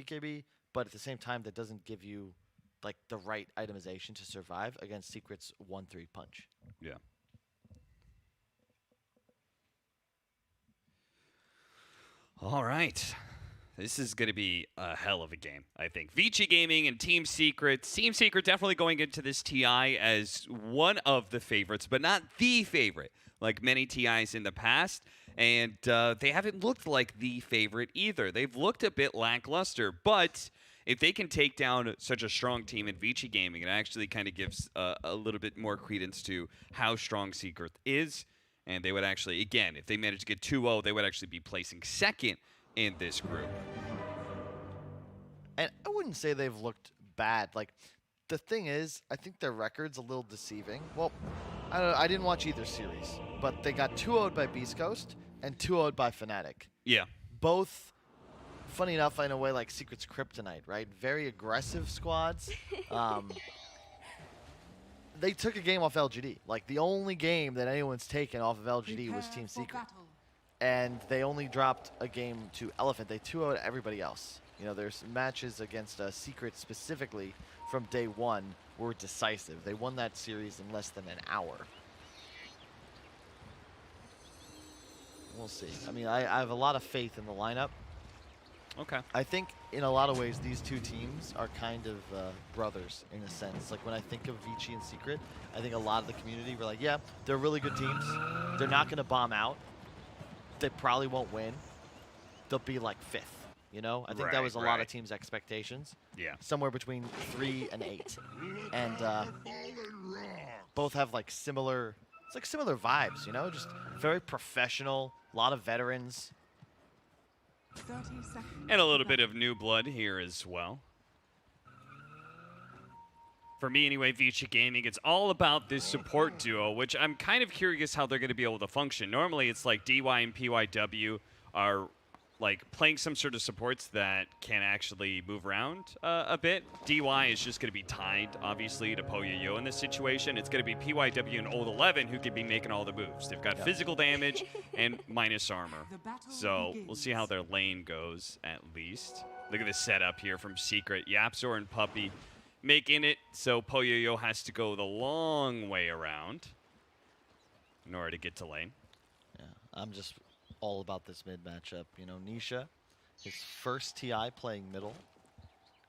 BKB, but at the same time, that doesn't give you like the right itemization to survive against Secret's 1-3 punch. Yeah. All right. This is going to be a hell of a game, I think. Vici Gaming and Team Secret. Team Secret definitely going into this TI as one of the favorites, but not the favorite, like many TIs in the past. And they haven't looked like the favorite either. They've looked a bit lackluster, but if they can take down such a strong team in Vici Gaming, it actually kind of gives a little bit more credence to how strong Secret is. And they would actually, again, if they manage to get 2-0, they would actually be placing second in this group. And I wouldn't say they've looked bad. Like, the thing is, I think their record's a little deceiving. Well, I don't know, I didn't watch either series, but they got 2-0'd by Beast Coast and 2-0'd by Fnatic. Yeah. Both, funny enough, in a way, like Secret's Kryptonite, right? Very aggressive squads. They took a game off LGD. Like, the only game that anyone's taken off of LGD was Team Secret. And they only dropped a game to Elephant. They 2-0'd everybody else. You know, there's matches against Secret specifically from day one were decisive. They won that series in less than an hour. We'll see. I mean, I have a lot of faith in the lineup. Okay. I think in a lot of ways these two teams are kind of brothers in a sense. Like when I think of Vici and Secret, I think a lot of the community were like, yeah, they're really good teams. They're not going to bomb out. They probably won't win. They'll be like 5th, you know? I think that was a lot of teams' expectations. Yeah. Somewhere between 3 and 8. And both have like similar, it's like similar vibes, you know? Just very professional, a lot of veterans. 30 seconds. And a little bit of new blood here as well. For me, anyway, Vici Gaming, it's all about this support duo, which I'm kind of curious how they're going to be able to function. Normally, it's like DY and PYW are like playing some sort of supports that can actually move around a bit. DY is just going to be tied, obviously, to Poyoyo in this situation. It's going to be PYW and Old 11 who could be making all the moves. They've got physical damage and minus armor. So we'll see how their lane goes, at least. Look at the setup here from Secret. Yapzor and Puppey making it so Poyoyo has to go the long way around in order to get to lane. Yeah, I'm just all about this mid matchup. You know, Nisha, his first TI playing middle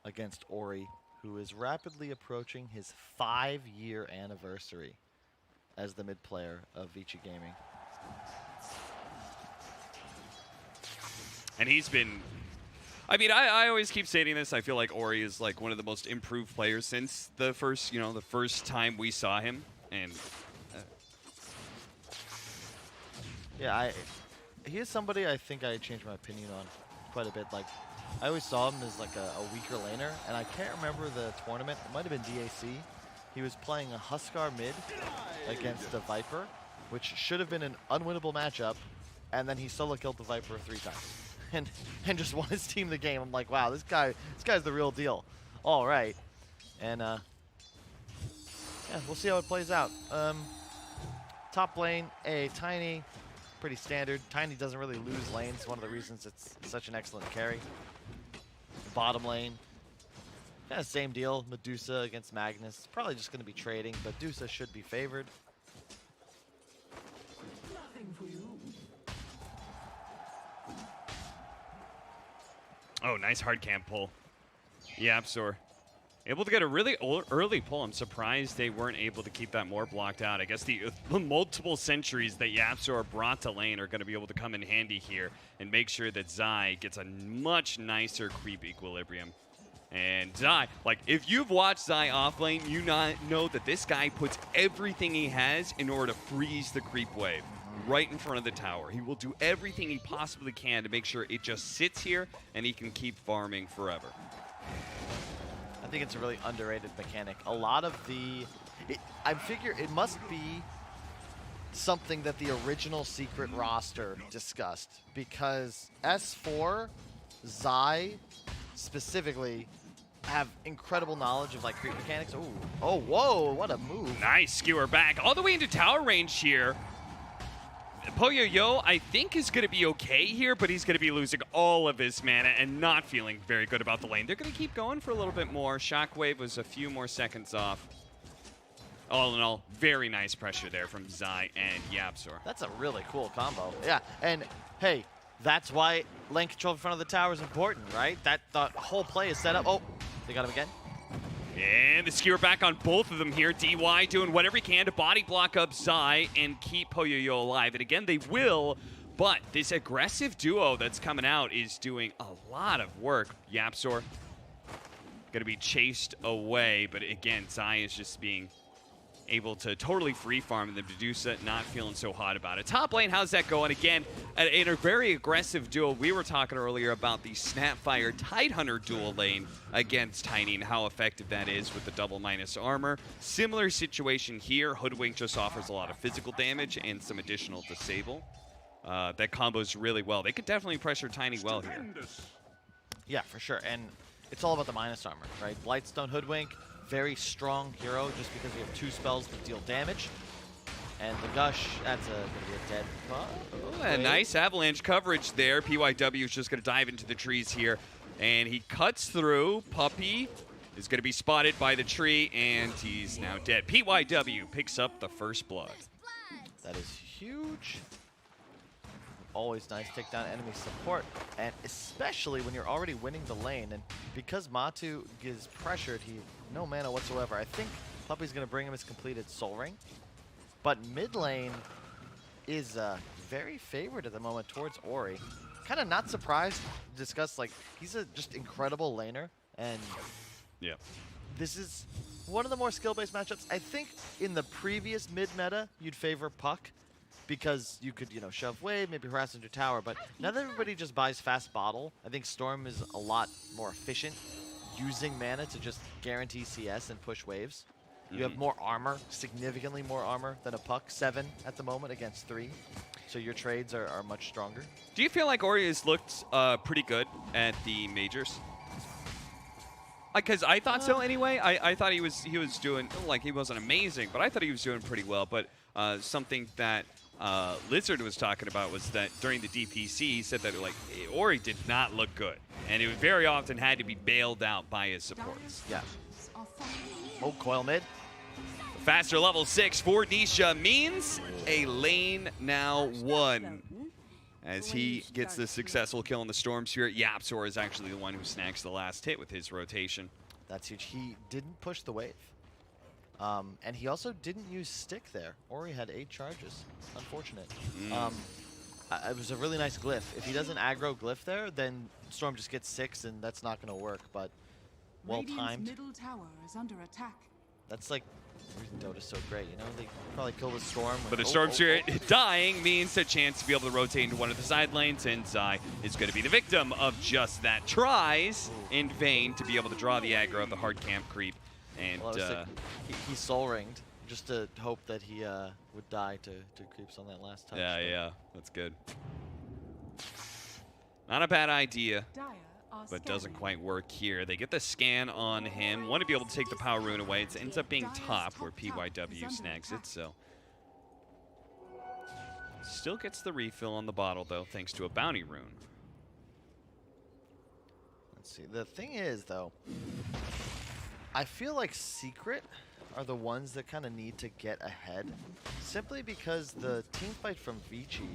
against Ori, who is rapidly approaching his 5-year anniversary as the mid player of Vici Gaming. And he's been... I mean, I always keep stating this. I feel like Ori is like one of the most improved players since the first, you know, the first time we saw him. And yeah, he is somebody I think I changed my opinion on quite a bit. Like, I always saw him as like a weaker laner, and I can't remember the tournament. It might have been DAC. He was playing a Huskar mid against the Viper, which should have been an unwinnable matchup, and then he solo killed the Viper 3 times. And just won his team the game. I'm like, wow, this guy's the real deal. All right, and yeah, we'll see how it plays out. Top lane, Tiny, pretty standard. Tiny doesn't really lose lanes. One of the reasons it's such an excellent carry. Bottom lane, kind of same deal. Medusa against Magnus. Probably just going to be trading, but Medusa should be favored. Nothing for you. oh, nice hard camp pull. Yapzor able to get a really early pull. I'm surprised they weren't able to keep that more blocked out. I guess the multiple sentries that Yapzor brought to lane are going to be able to come in handy here and make sure that Zai gets a much nicer creep equilibrium. And Zai, like, if you've watched Zai off lane, you know that this guy puts everything he has in order to freeze the creep wave right in front of the tower. He will do everything he possibly can to make sure it just sits here and he can keep farming forever. I think it's a really underrated mechanic. A lot of I figure it must be something that the original Secret roster discussed, because S4, Zai specifically have incredible knowledge of like creep mechanics. Ooh. Oh, whoa, what a move. Nice skewer back all the way into tower range here. Poyo-Yo, I think, is going to be okay here, but he's going to be losing all of his mana and not feeling very good about the lane. They're going to keep going for a little bit more. Shockwave was a few more seconds off. All in all, very nice pressure there from Zai and Yapzor. That's a really cool combo. Yeah, and hey, that's why lane control in front of the tower is important, right? That the whole play is set up. Oh, they got him again. And the skewer back on both of them here. DY doing whatever he can to body block up Zai and keep Poyo-Yo alive. And again, they will, but this aggressive duo that's coming out is doing a lot of work. Yapzor going to be chased away, but again, Zai is just being able to totally free farm them. Medusa not feeling so hot about it. Top lane, how's that going? Again, in a very aggressive duel. We were talking earlier about the Snapfire Tidehunter dual lane against Tiny and how effective that is with the double minus armor. Similar situation here. Hoodwink just offers a lot of physical damage and some additional disable. That combos really well. They could definitely pressure Tiny well here. Yeah, for sure. And it's all about the minus armor, right? Blightstone, Hoodwink, very strong hero just because you have 2 spells that deal damage. And the Gush, that's going to be a dead Ooh, a nice avalanche coverage there. PYW is just going to dive into the trees here. And he cuts through. Puppey is going to be spotted by the tree, and he's now dead. PYW picks up the first blood. That is huge. Always nice take down enemy support, and especially when you're already winning the lane. And because Matu is pressured, he no mana whatsoever. I think Puppey's going to bring him his completed Soul Ring. But mid lane is very favored at the moment towards Ori. Kind of not surprised to discuss, like, he's a just incredible laner, and yeah, this is one of the more skill-based matchups. I think in the previous mid meta, you'd favor Puck, because you could, you know, shove wave, maybe harass into tower, but now that everybody just buys fast bottle, I think Storm is a lot more efficient using mana to just guarantee CS and push waves. You have more armor, significantly more armor than a Puck, 7 at the moment against 3. So your trades are much stronger. Do you feel like Ori has looked pretty good at the majors? Because I thought so anyway. I thought he was doing, like, he wasn't amazing, but I thought he was doing pretty well. But something that Lizard was talking about was that during the DPC, he said that, like, Ori did not look good, and it very often had to be bailed out by his supports. Yeah. Oh, coil mid. Faster level 6 for Nisha means a lane now won. As he gets the successful kill on the Storm Spirit, Yapzor is actually the one who snacks the last hit with his rotation. That's huge. He didn't push the wave. And he also didn't use stick there. Ori had 8 charges. Unfortunate. It was a really nice glyph. If he doesn't aggro glyph there, then Storm just gets 6, and that's not going to work. But well timed. Middle tower is under attack. That's like the reason Dota's so great. You know, they probably kill the Storm. But the Storm Spirit dying means a chance to be able to rotate into one of the side lanes, and Zai is going to be the victim of just that. Tries in vain to be able to draw the aggro of the hard camp creep. And well, he soul ringed just to hope that he would die to creeps on that last touch. Yeah, that's good. Not a bad idea, but doesn't quite work here. They get the scan on him. Want to be able to take the power rune away. It ends up being top where PYW snags it, so. Still gets the refill on the bottle, though, thanks to a bounty rune. Let's see. The thing is, though, I feel like Secret are the ones that kind of need to get ahead, simply because the team fight from Vici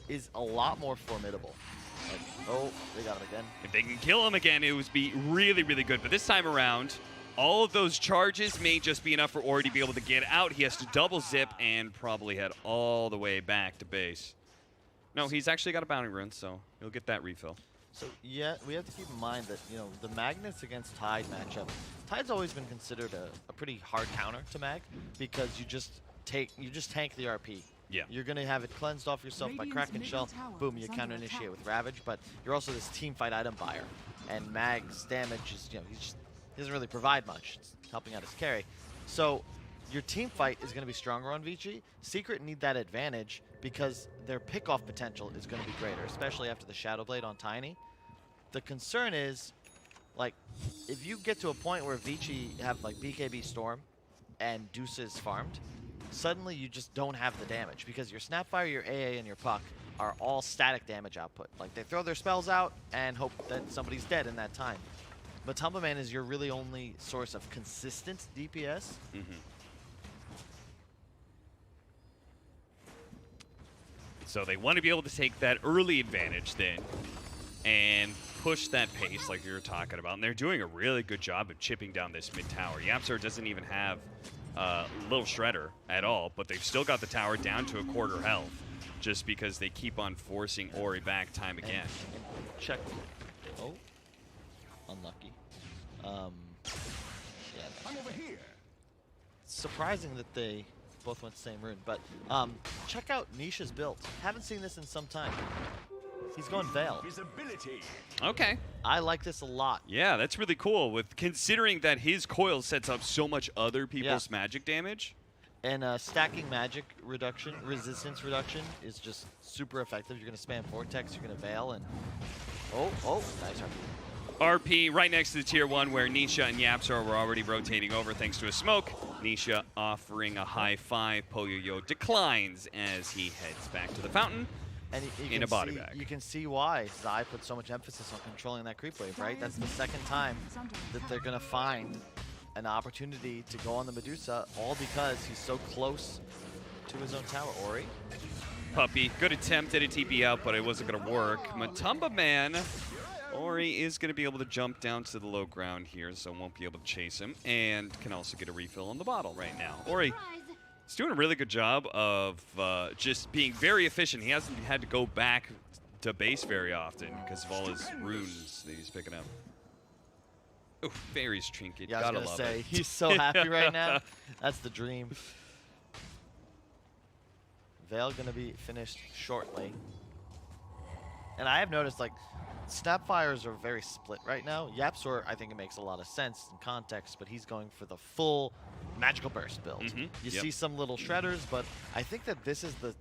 is a lot more formidable. Like, oh, they got him again. If they can kill him again, it would be really, really good. But this time around, all of those charges may just be enough for Ori to be able to get out. He has to double zip and probably head all the way back to base. No, he's actually got a bounty rune, so he'll get that refill. So yeah, we have to keep in mind that, you know, the Magnets against Tide matchup, Tide's always been considered a pretty hard counter to Mag, because you just tank the RP. Yeah. You're gonna have it cleansed off yourself by Kraken Shell, boom, you counter initiate with Ravage, but you're also this team fight item buyer. And Mag's damage is, you know, he doesn't really provide much. It's helping out his carry. So your team fight is gonna be stronger on Vici. Secret need that advantage because their pickoff potential is gonna be greater, especially after the Shadow Blade on Tiny. The concern is, like, if you get to a point where Vici have like BKB Storm and Deuce is farmed, suddenly you just don't have the damage because your Snapfire, your AA, and your Puck are all static damage output. Like they throw their spells out and hope that somebody's dead in that time. Matumba Man is your really only source of consistent DPS. So they want to be able to take that early advantage then and push that pace like you were talking about. And they're doing a really good job of chipping down this mid tower. YapzOr doesn't even have Little Shredder at all, but they've still got the tower down to a quarter health just because they keep on forcing Ori back time again. And check. Oh, unlucky. Yeah. I'm over here. Surprising that they both went the same rune, but check out Nisha's build. Haven't seen this in some time. He's going Veil. Visibility. Okay. I like this a lot. Yeah, that's really cool. With considering that his coil sets up so much other people's magic damage. And stacking magic reduction, resistance reduction is just super effective. You're going to spam Vortex, you're going to Veil, and oh, nice RP right next to the tier 1 where Nisha and YapzOr were already rotating over thanks to a smoke. Nisha offering a high five. Poyoyo declines as he heads back to the fountain And you in a body bag. You can see why Zai put so much emphasis on controlling that creep wave, right? That's the second time that they're going to find an opportunity to go on the Medusa, all because he's so close to his own tower. Ori? Puppy, good attempt at a TP out, but it wasn't going to work. Matumba Man, Ori is going to be able to jump down to the low ground here, so won't be able to chase him, and can also get a refill on the bottle right now. Ori is doing a really good job of just being very efficient. He hasn't had to go back to base very often because of all his runes that he's picking up. Ooh, Fairy's Trinket. Yeah, Gotta I was love going to say, it. he's so happy right now. That's the dream. Veil going to be finished shortly. And I have noticed, like, Snapfires are very split right now. YapzOr, I think it makes a lot of sense in context, but he's going for the full Magical Burst build. You see some little shredders, but I think that this is the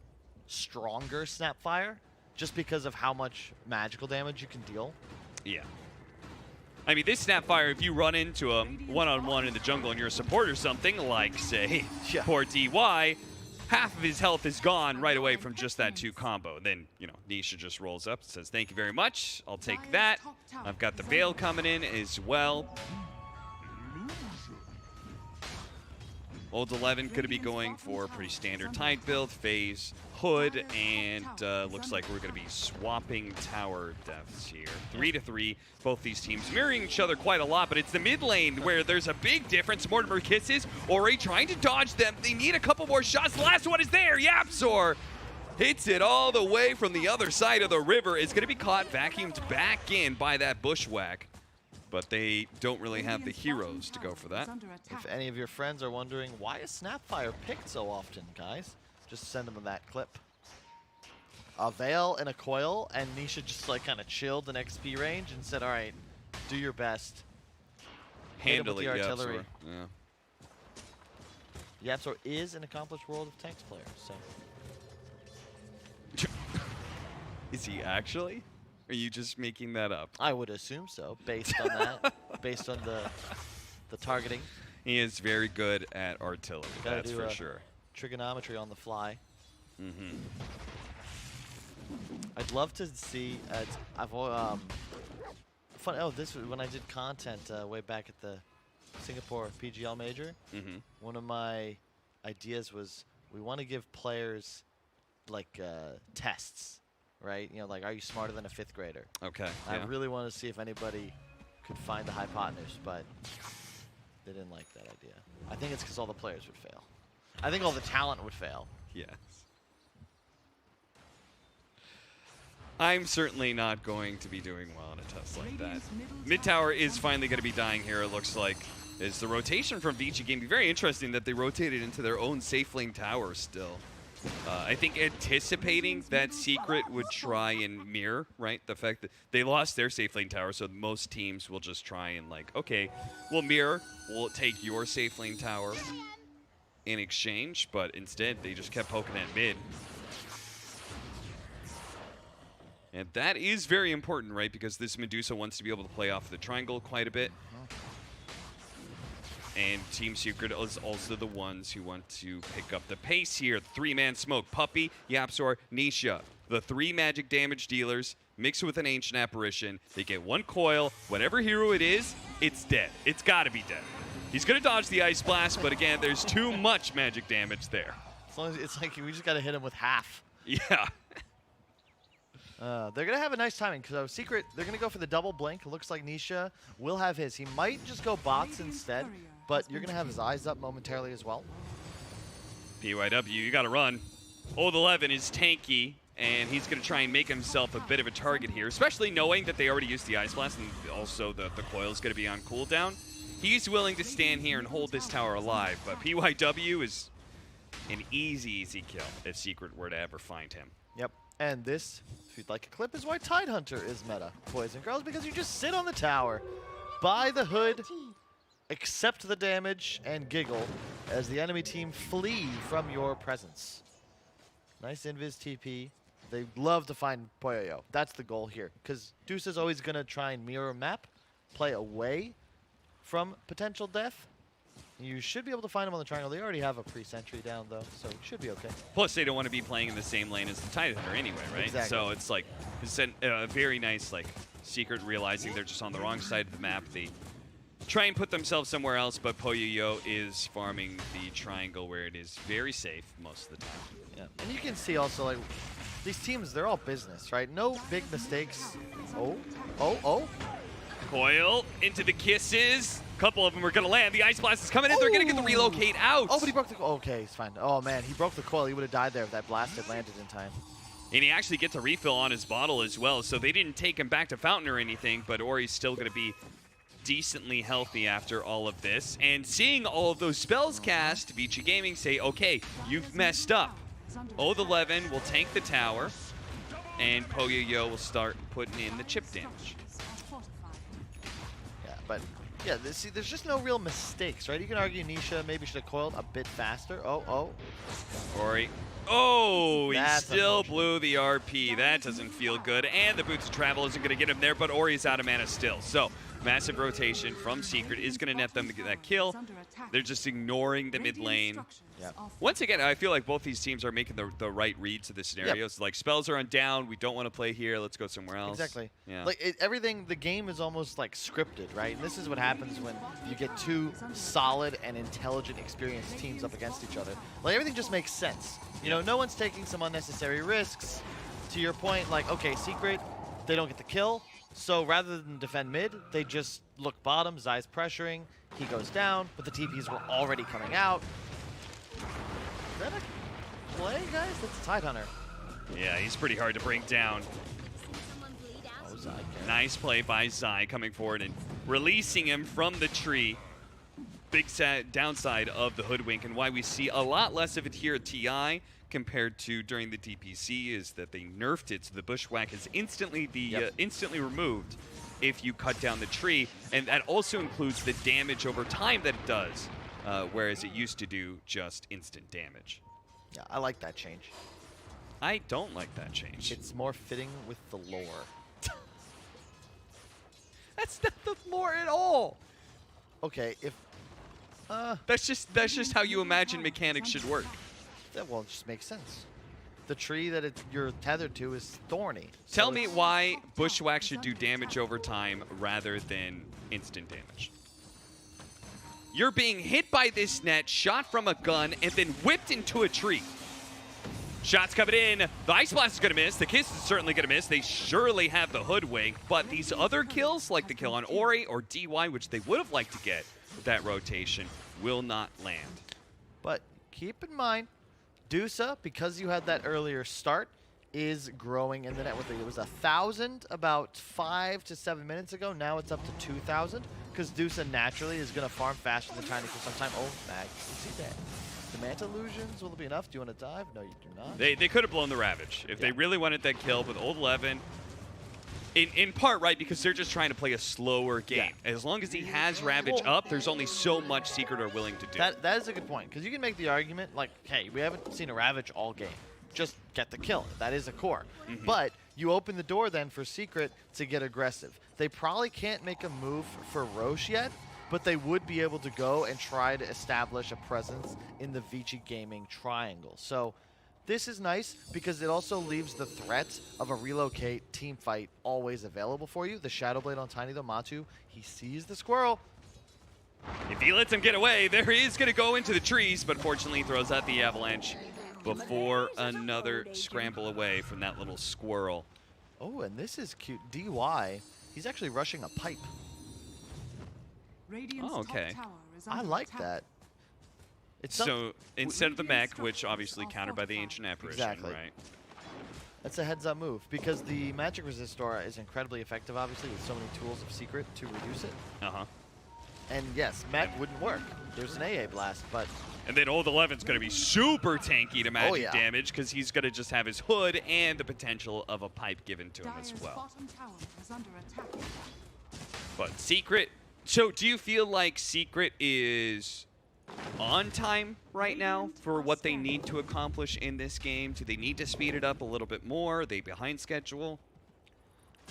stronger Snapfire just because of how much magical damage you can deal. Yeah. I mean, this Snapfire, if you run into him one-on-one in the jungle and you're a support or something, like, say, poor DY, half of his health is gone right away from just that 2 combo. Then, you know, Nisha just rolls up and says, thank you very much. I'll take that. I've got the Veil coming in as well. Old 11 could be going for a pretty standard Tide build, phase, hood, and looks like we're going to be swapping tower deaths here. 3-3, both these teams mirroring each other quite a lot, but it's the mid lane where there's a big difference. Mortimer kisses, Ori trying to dodge them. They need a couple more shots. The last one is there. YapzOr hits it all the way from the other side of the river. It's going to be caught vacuumed back in by that bushwhack. But they don't really have the heroes to go for that. If any of your friends are wondering, why is Snapfire picked so often, guys? Just send them that clip. A Veil and a Coil, and Nisha just like kind of chilled in XP range and said, all right, do your best. Handle it, the artillery. Yeah. YapzOr is an accomplished World of Tanks player, so. Is he actually? Are you just making that up? I would assume so, based on that, based on the targeting. He is very good at artillery, that's for sure. Trigonometry on the fly. I'd love to see. This was when I did content way back at the Singapore PGL major. One of my ideas was we want to give players like tests. Right? You know, like, are you smarter than a 5th grader? Okay. I really want to see if anybody could find the hypotenuse, but they didn't like that idea. I think it's because all the players would fail. I think all the talent would fail. Yes. I'm certainly not going to be doing well in a test like that. Mid tower is finally going to be dying here, it looks like. Is the rotation from Vici Gaming. Very interesting that they rotated into their own safe lane tower still. I think anticipating that Secret would try and mirror, right? The fact that they lost their safe lane tower, so most teams will just try and like, okay, we'll mirror, we'll take your safe lane tower in exchange, but instead they just kept poking at mid. And that is very important, right? Because this Medusa wants to be able to play off the triangle quite a bit. And Team Secret is also the ones who want to pick up the pace here. Three-man smoke. Puppey, Yapzor, Nisha. The 3 magic damage dealers mixed with an Ancient Apparition. They get 1 coil. Whatever hero it is, it's dead. It's got to be dead. He's going to dodge the Ice Blast, but again, there's too much magic damage there. As long as it's like we just got to hit him with half. Yeah. They're going to have a nice timing because Secret, they're going to go for the double blink. It looks like Nisha will have his. He might just go bots instead, but you're going to have his eyes up momentarily as well. PYW, you got to run. Old 11 is tanky, and he's going to try and make himself a bit of a target here, especially knowing that they already used the Ice Blast and also the coil is going to be on cooldown. He's willing to stand here and hold this tower alive, but PYW is an easy kill if Secret were to ever find him. Yep. And this, if you'd like a clip, is why Tidehunter is meta, boys and girls, because you just sit on the tower, buy the hood, accept the damage, and giggle as the enemy team flee from your presence. Nice invis TP. They love to find Poyoyo. That's the goal here, because Deuce is always going to try and mirror map, play away from potential death. You should be able to find him on the triangle. They already have a pre-sentry down, though, so it should be okay. Plus, they don't want to be playing in the same lane as the Tidehunter anyway, right? Exactly. So it's like, it's a very nice, like, Secret realizing they're just on the wrong side of the map. They try and put themselves somewhere else, but Poyoyo is farming the triangle where it is very safe most of the time. Yeah, and you can see also, like, these teams, they're all business, right? No big mistakes. Oh. Coil into the kisses. A couple of them are going to land. The Ice Blast is coming in. They're going to get the relocate out. Oh, but he broke the coil. Okay, he's fine. Oh, man, he broke the coil. He would have died there if that blast had landed in time. And he actually gets a refill on his bottle as well, so they didn't take him back to Fountain or anything, but Ori's still going to be decently healthy after all of this. And seeing all of those spells cast, Vici Gaming say, okay, you've messed up. Old 11 will tank the tower, and Poyoyo will start putting in the chip damage. Yeah, but yeah, see, there's just no real mistakes, right? You can argue Nisha maybe should have coiled a bit faster. Oh. Ori. Oh, he That's still blew the RP. That doesn't feel good. And the Boots of Travel isn't going to get him there, but Ori's out of mana still. So, massive rotation from Secret is going to net them to get that kill. They're just ignoring the mid lane. Yeah. Once again, I feel like both these teams are making the right reads to the scenarios. Yep. Like, spells are on down. We don't want to play here. Let's go somewhere else. Exactly. Yeah. Like, everything, the game is almost like scripted, right? And this is what happens when you get two solid and intelligent, experienced teams up against each other. Like, everything just makes sense. You know, no one's taking some unnecessary risks. To your point, like, okay, Secret, they don't get the kill. So rather than defend mid, they just look bottom, Zai's pressuring, he goes down, but the TPs were already coming out. Is that a play, guys? That's a Tidehunter. Yeah, he's pretty hard to bring down. Oh, Zai. Nice play by Zai coming forward and releasing him from the tree. Big downside of the Hoodwink, and why we see a lot less of it here at TI compared to during the DPC is that they nerfed it, so the Bushwhack is instantly removed if you cut down the tree, and that also includes the damage over time that it does, whereas it used to do just instant damage. Yeah, I like that change. I don't like that change. It's more fitting with the lore. That's not the lore at all. Okay, if that's just how you imagine mechanics should work. that well, it just makes sense. The tree that you're tethered to is thorny. Tell me why Bushwhack should do damage over time rather than instant damage. You're being hit by this net, shot from a gun, and then whipped into a tree. Shots coming in. The Ice Blast is going to miss. The Kiss is certainly going to miss. They surely have the Hoodwink. But these other kills, like the kill on Ori or DY, which they would have liked to get with that rotation, will not land. But keep in mind, Dusa, because you had that earlier start, is growing in the net with it. It was 1,000 about 5 to 7 minutes ago. Now it's up to 2,000 because Dusa naturally is going to farm faster than Tiny for some time. Oh, Mag, you see that? The Manta Illusions, will it be enough? Do you want to dive? No, you do not. They could have blown the Ravage if they really wanted that kill with Old 11. In part, right, because they're just trying to play a slower game. Yeah. As long as he has Ravage up, there's only so much Secret are willing to do. That is a good point, because you can make the argument, like, hey, we haven't seen a Ravage all game. Just get the kill. That is a core. Mm-hmm. But you open the door then for Secret to get aggressive. They probably can't make a move for Roche yet, but they would be able to go and try to establish a presence in the Vici Gaming triangle. So this is nice because it also leaves the threat of a relocate team fight always available for you. The Shadow Blade on Tiny though, Matu, he sees the squirrel. If he lets him get away, there he is going to go into the trees, but fortunately throws out the avalanche before another scramble away from that little squirrel. Oh, and this is cute. DY, he's actually rushing a pipe. Oh, okay. I like that. It's So instead of the mech, which obviously countered by the Ancient Apparition, Exactly. right? That's a heads-up move because the Magic Resist aura is incredibly effective, obviously, with so many tools of Secret to reduce it. Uh-huh. And yes, mech wouldn't work. There's an AA blast, but And then Old 11's going to be super tanky to magic yeah. damage because he's going to just have his hood and the potential of a pipe given to him as well. But Secret, so do you feel like Secret is on time right now for what they need to accomplish in this game? Do they need to speed it up a little bit more? Are they behind schedule?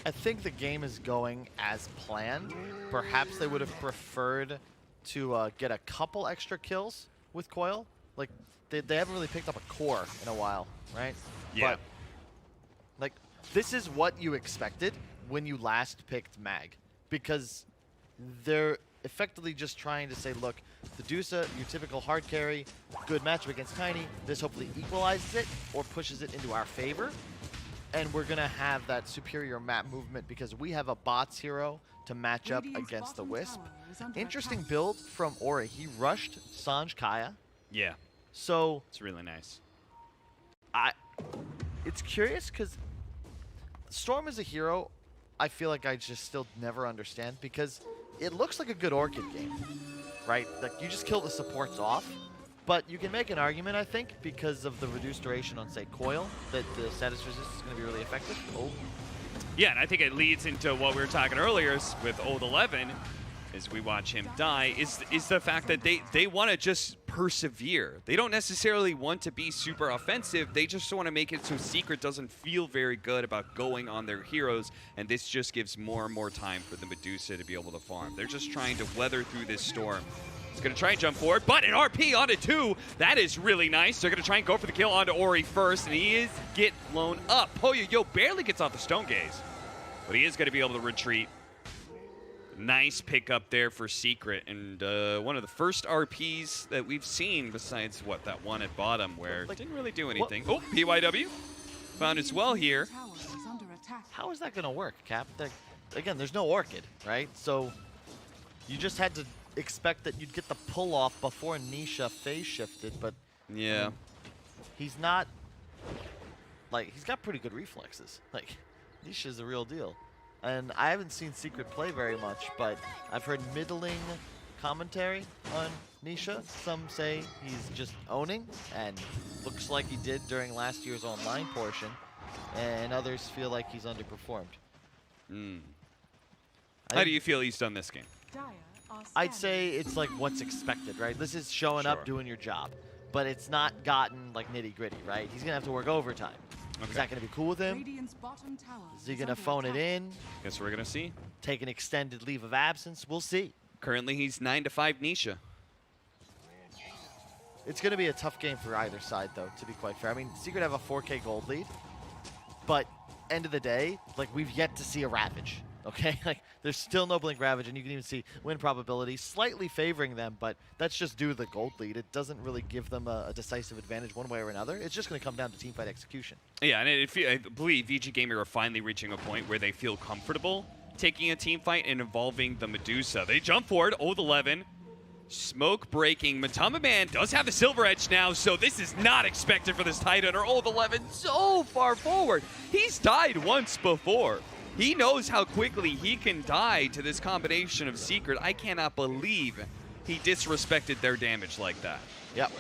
I think the game is going as planned. Perhaps they would have preferred to get a couple extra kills with Coil. Like, they haven't really picked up a core in a while, right? Yeah. But, like, this is what you expected when you last picked Mag. Because they're effectively just trying to say, look, the Dusa, your typical hard carry, good matchup against Tiny. This hopefully equalizes it or pushes it into our favor. And we're going to have that superior map movement because we have a bots hero to match up against the Wisp. Interesting build from Ori. He rushed Sanj Kaya. Yeah. So It's really nice. it's curious because Storm is a hero I feel like I just still never understand because it looks like a good Orchid game, right? Like you just kill the supports off. But you can make an argument, I think, because of the reduced duration on, say, Coil, that the status resist is going to be really effective. Oh. Yeah, and I think it leads into what we were talking earlier with Old 11, as we watch him die, is the fact that they want to just persevere. They don't necessarily want to be super offensive. They just want to make it so Secret doesn't feel very good about going on their heroes, and this just gives more and more time for the Medusa to be able to farm. They're just trying to weather through this storm. He's going to try and jump forward, but an RP onto 2. That is really nice. They're going to try and go for the kill onto Ori first, and he is get blown up. Poyo barely gets off the Stone Gaze, but he is going to be able to retreat. Nice pickup there for Secret, and one of the first RPs that we've seen besides, what, that one at bottom where it didn't really do anything. Oh, PYW found as well here. How is that going to work, Cap? Again, there's no Orchid, right? So you just had to expect that you'd get the pull off before Nisha phase shifted, but yeah, he's not, like, he's got pretty good reflexes. Like, Nisha's the real deal. And I haven't seen Secret play very much, but I've heard middling commentary on Nisha. Some say he's just owning, and looks like he did during last year's online portion, and others feel like he's underperformed. How do you feel he's done this game? I'd say it's like what's expected, right? This is showing up, doing your job. But it's not gotten like nitty gritty, right? He's gonna have to work overtime. Okay. Is that gonna be cool with him? Is he gonna phone it in? Guess we're gonna see. Take an extended leave of absence? We'll see. Currently he's 9-5 Nisha. It's gonna be a tough game for either side though, to be quite fair. I mean, Secret have a 4K gold lead, but end of the day, like we've yet to see a Ravage. Okay, like there's still no Blink Ravage, and you can even see win probability slightly favoring them, but that's just due to the gold lead. It doesn't really give them a decisive advantage one way or another. It's just going to come down to teamfight execution. Yeah, and I believe VG Gamer are finally reaching a point where they feel comfortable taking a team fight and involving the Medusa. They jump forward, Old 11, smoke breaking. Matama Man does have the Silver Edge now, so this is not expected for this Tidehunter. Old 11 so far forward. He's died once before. He knows how quickly he can die to this combination of Secret. I cannot believe he disrespected their damage like that. Yep.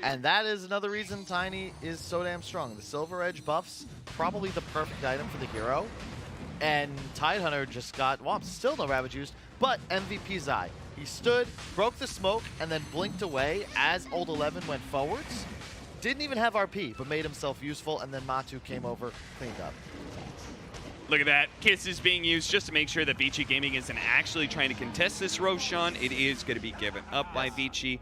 And that is another reason Tiny is so damn strong. The Silver Edge buffs, probably the perfect item for the hero. And Tidehunter just got whomped. Still no Ravage used, but MVP Zai. He stood, broke the smoke, and then blinked away as Old 11 went forwards. Didn't even have RP, but made himself useful, and then Matu came over, cleaned up. Look at that. Kiss is being used just to make sure that Vici Gaming isn't actually trying to contest this Roshan. It is going to be given up by Vici.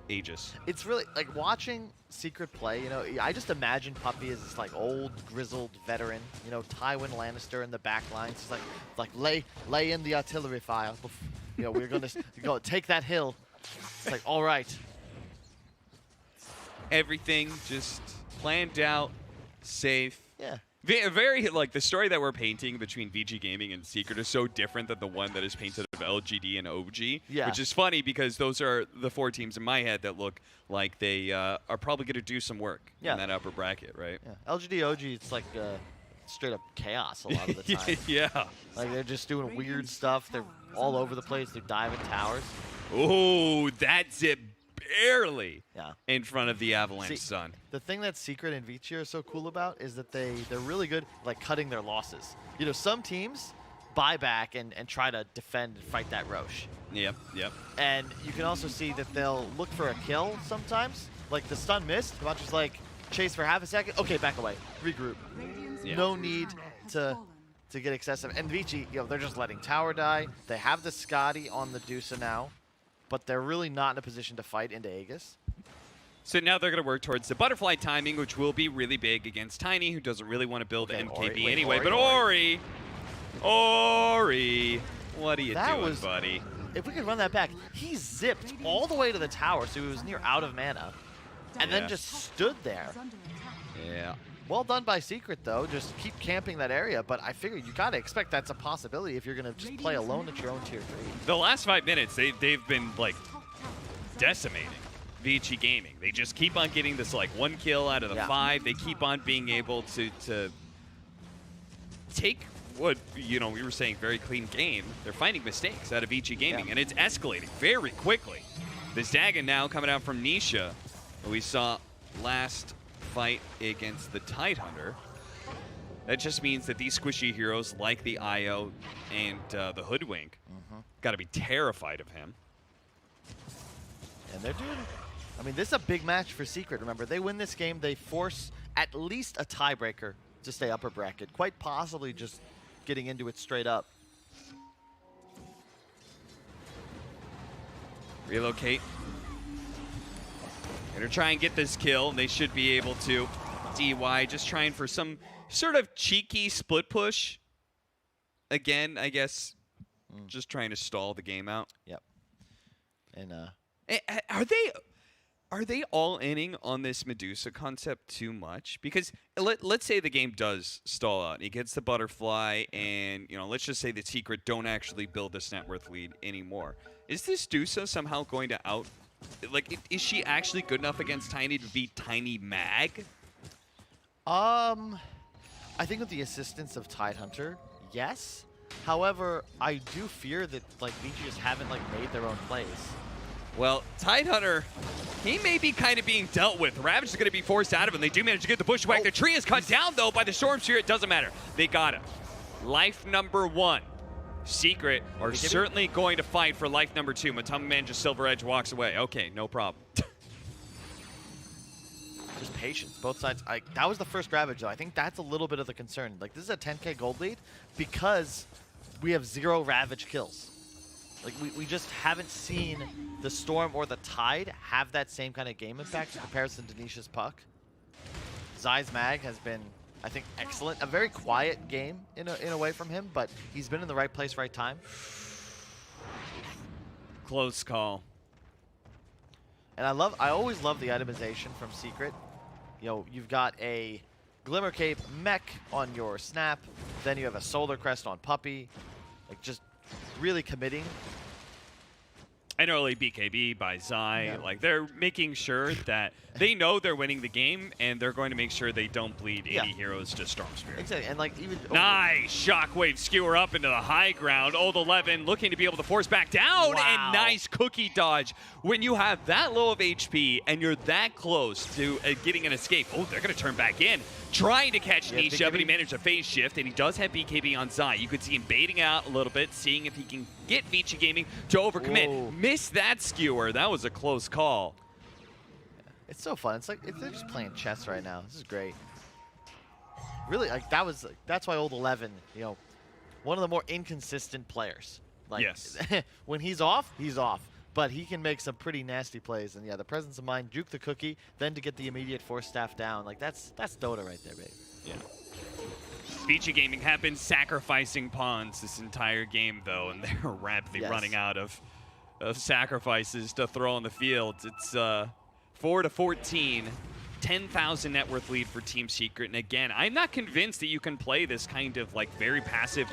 Aegis. It's really, like, watching Secret play, you know, I just imagine Puppey as this, like, old, grizzled veteran. You know, Tywin Lannister in the back lines. He's like lay in the artillery fire. You know, we're going to go take that hill. It's like, all right. Everything just planned out, safe. Yeah. Very, like, the story that we're painting between VG Gaming and Secret is so different than the one that is painted of LGD and OG. Yeah. Which is funny because those are the 4 teams in my head that look like they are probably going to do some work in that upper bracket, right? Yeah. LGD, OG, it's like straight up chaos a lot of the time. Yeah. Like, they're just doing weird stuff. They're all over the place. They're diving towers. Oh, that zip barely Yeah. in front of the Avalanche See, Sun. The thing that Secret and Vici are so cool about is that they're really good like cutting their losses. You know, some teams buy back and try to defend and fight that Roche. Yep. And you can also see that they'll look for a kill sometimes. Like the stun missed, the just like chase for half a second. Okay, back away, regroup. Yeah. No need to get excessive. And Vici, you know, they're just letting tower die. They have the Scotty on the Dusa now, but they're really not in a position to fight into Aegis. So now they're going to work towards the butterfly timing, which will be really big against Tiny, who doesn't really want to build MKB anyway. But Ori, what are you doing, buddy? If we could run that back, he zipped all the way to the tower, so he was near out of mana, and then just stood there. Yeah. Well done by Secret, though. Just keep camping that area, but I figure you got to expect that's a possibility if you're going to just play alone at your own tier 3. The last 5 minutes, they've been, like, decimating Vici Gaming. They just keep on getting this, like, 1 kill out of the 5. They keep on being able to take what, you know, we were saying, very clean game. They're finding mistakes out of Vici Gaming, and it's escalating very quickly. This Dagon now coming out from Nisha, who we saw last fight against the Tidehunter. That just means that these squishy heroes like the IO and the Hoodwink got to be terrified of him. And they're doing it. I mean, this is a big match for Secret. Remember, they win this game, they force at least a tiebreaker to stay upper bracket, quite possibly just getting into it straight up. Relocate. Gonna try and get this kill, and they should be able to. DY just trying for some sort of cheeky split push. Again, I guess, just trying to stall the game out. Yep. And are they all inning on this Medusa concept too much? Because let's say the game does stall out, and he gets the butterfly, and you know, let's just say that Secret don't actually build this net worth lead anymore. Is this Dusa somehow going to out? Like, is she actually good enough against Tiny to beat Tiny Mag? I think with the assistance of Tidehunter, yes. However, I do fear that like Vici just haven't like made their own plays. Well, Tidehunter, he may be kind of being dealt with. Ravage is going to be forced out of him. They do manage to get the bushwhack. The tree is cut down though by the Storm Sphere. It doesn't matter. They got him. Life number 1. Secret are certainly going to fight for life number 2. Matama Man just Silver Edge walks away. Okay, no problem. Just patience, both sides. That was the first Ravage, though. I think that's a little bit of the concern. Like, this is a 10k gold lead because we have 0 Ravage kills. Like, we just haven't seen the Storm or the Tide have that same kind of game impact in comparison to Nisha's Puck. Zai's Mag has been, I think, excellent. A very quiet game in a way from him, but he's been in the right place, right time. Close call. And I always love the itemization from Secret. You know, you've got a Glimmer Cape mech on your Snap, then you have a Solar Crest on Puppey. Like, just really committing. And early BKB by Zai. Like, they're making sure that they know they're winning the game, and they're going to make sure they don't bleed 80 heroes to Storm Spirit. Exactly, and like even nice shockwave skewer up into the high ground. Old 11 looking to be able to force back down, and nice cookie dodge. When you have that low of HP and you're that close to getting an escape, oh, they're going to turn back in. Trying to catch Nisha, but he managed a phase shift, and he does have BKB on Zai. You could see him baiting out a little bit, seeing if he can get Vici Gaming to overcommit. Whoa. Missed that skewer. That was a close call. It's so fun. It's like they're just playing chess right now. This is great. really, like that's why old 11, you know, one of the more inconsistent players. Like, yes. when he's off, but he can make some pretty nasty plays. And yeah, the presence of mind, juke the cookie, then to get the immediate force staff down. Like that's Dota right there, baby. Yeah. Vici Gaming have been sacrificing pawns this entire game, though, and they're rapidly running out of sacrifices to throw on the field. It's 4-14, 10,000 net worth lead for Team Secret. And again, I'm not convinced that you can play this kind of like very passive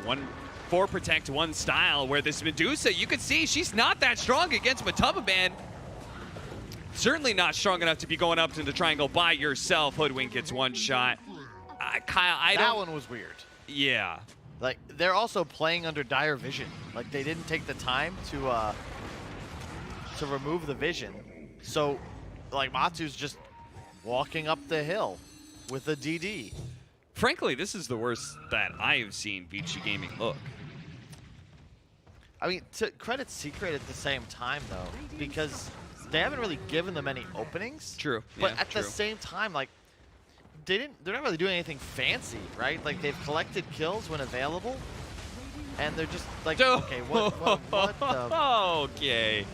4 protect 1 style where this Medusa, you can see she's not that strong against Matababan. Certainly not strong enough to be going up to the triangle by yourself. Hoodwink gets 1 shot. Kyle, that one was weird. Yeah. Like, they're also playing under dire vision. Like, they didn't take the time to remove the vision. So, like, Matsu's just walking up the hill with a DD. Frankly, this is the worst that I have seen Vici Gaming look. I mean, to credit Secret at the same time, though, because they haven't really given them any openings. True. But yeah, at the same time, like, they're not really doing anything fancy, right? Like, they've collected kills when available, and they're just like, okay, what the? Okay.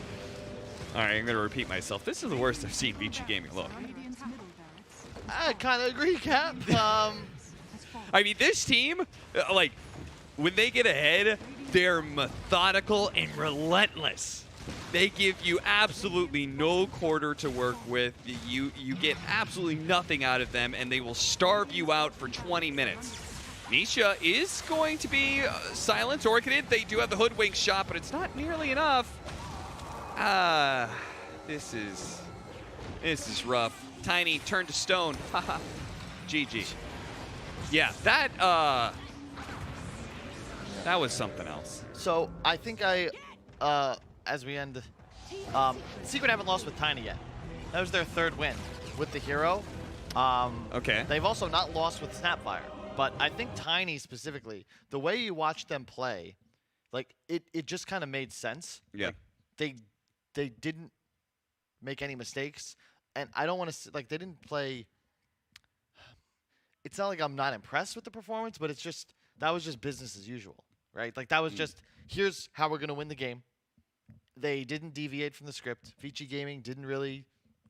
All right, I'm gonna repeat myself. This is the worst I've seen Vici Gaming look. I kind of agree, Cap. I mean, this team, like, when they get ahead, they're methodical and relentless. They give you absolutely no quarter to work with. You get absolutely nothing out of them, and they will starve you out for 20 minutes. Nisha is going to be silenced, orchided. They do have the hoodwink shot, but it's not nearly enough. This is rough. Tiny turned to stone. Haha. GG. Yeah, that was something else. So I think as we end, Secret haven't lost with Tiny yet. That was their 3rd win with the hero. Okay. They've also not lost with Snapfire. But I think Tiny specifically, the way you watch them play, like it just kind of made sense. Yeah. Like, they didn't make any mistakes, and I don't want to like they didn't play. It's not like I'm not impressed with the performance, but it's just that was just business as usual, right? Like that was just here's how we're gonna win the game. They didn't deviate from the script. Vici Gaming didn't really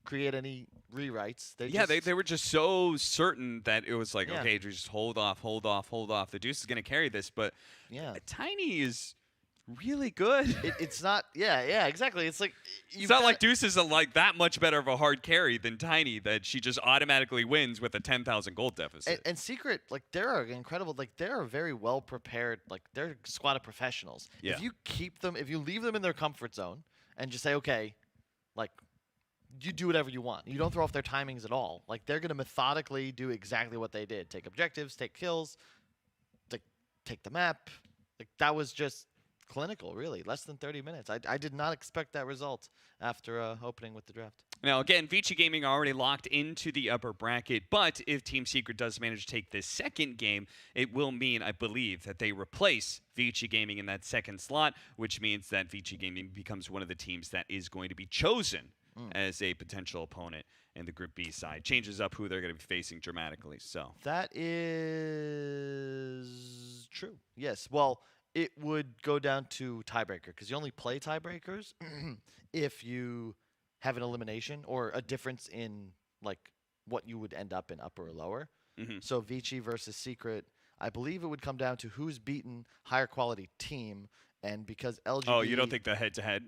create any rewrites. They were just so certain that it was like, Yeah. okay, just hold off. The Deuce is going to carry this, but yeah, Tiny is really good. it's not. Yeah, exactly. It's like It's not like Deuce is like that much better of a hard carry than Tiny that she just automatically wins with a 10,000 gold deficit. And Secret, like they're incredible. Like they're very well prepared. Like they're a squad of professionals. Yeah. If you keep them, if you leave them in their comfort zone and just say, okay, like you do whatever you want. You don't throw off their timings at all. Like they're gonna methodically do exactly what they did: take objectives, take kills, take the map. Like that was just clinical, really. Less than 30 minutes. I did not expect that result after opening with the draft. Now, again, Vici Gaming already locked into the upper bracket, but if Team Secret does manage to take this second game, it will mean, I believe, that they replace Vici Gaming in that second slot, which means that Vici Gaming becomes one of the teams that is going to be chosen as a potential opponent in the Group B side. Changes up who they're going to be facing dramatically. So that is true. Yes. Well, it would go down to tiebreaker because you only play tiebreakers if you have an elimination or a difference in like what you would end up in upper or lower. So Vici versus Secret, I believe it would come down to who's beaten higher quality team, and because LGD. Oh, you don't think the head-to-head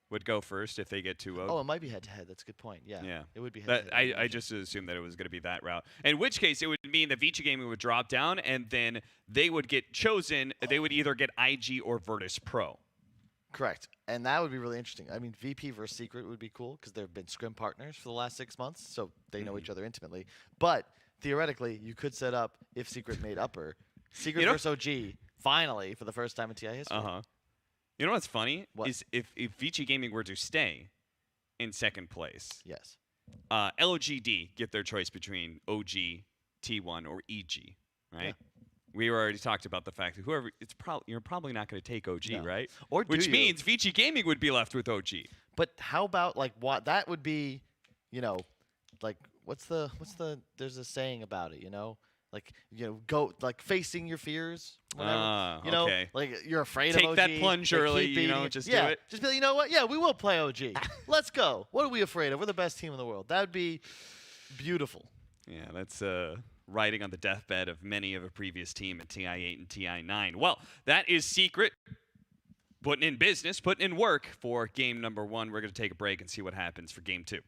would go first if they get 2-0? Oh, it might be head-to-head. That's a good point. Yeah. Yeah. It would be head-to-head. I just assumed that it was going to be that route. In which case, it would mean that Vici Gaming would drop down, and then they would get chosen. They would either get IG or Virtus.pro. Correct. And that would be really interesting. I mean, VP versus Secret would be cool because they've been scrim partners for the last 6 months, so they know each other intimately. But theoretically, you could set up, if Secret made upper, Secret versus OG, finally, for the first time in TI history. You know what's funny? What? Is if Vici Gaming were to stay in second place, Yes. LGD get their choice between OG, T1, or EG, right? Yeah. We already talked about the fact that you're probably not going to take OG, No. right? Or do Which you? means Vici Gaming would be left with OG. But how about, like, what that would be, you know, like, what's the there's a saying about it, you know? like go like facing your fears. Whatever. Ah, You know, okay. like you're afraid Take of OG. that plunge they early, keep you know, beating it. just do yeah, it. Just be like, you know what? Yeah, we will play OG. Let's go. What are we afraid of? We're the best team in the world. That would be beautiful. Yeah, that's riding on the deathbed of many of a previous team at TI8 and TI9. Well, that is Secret. Putting in business, putting in work for game number 1. We're going to take a break and see what happens for game 2.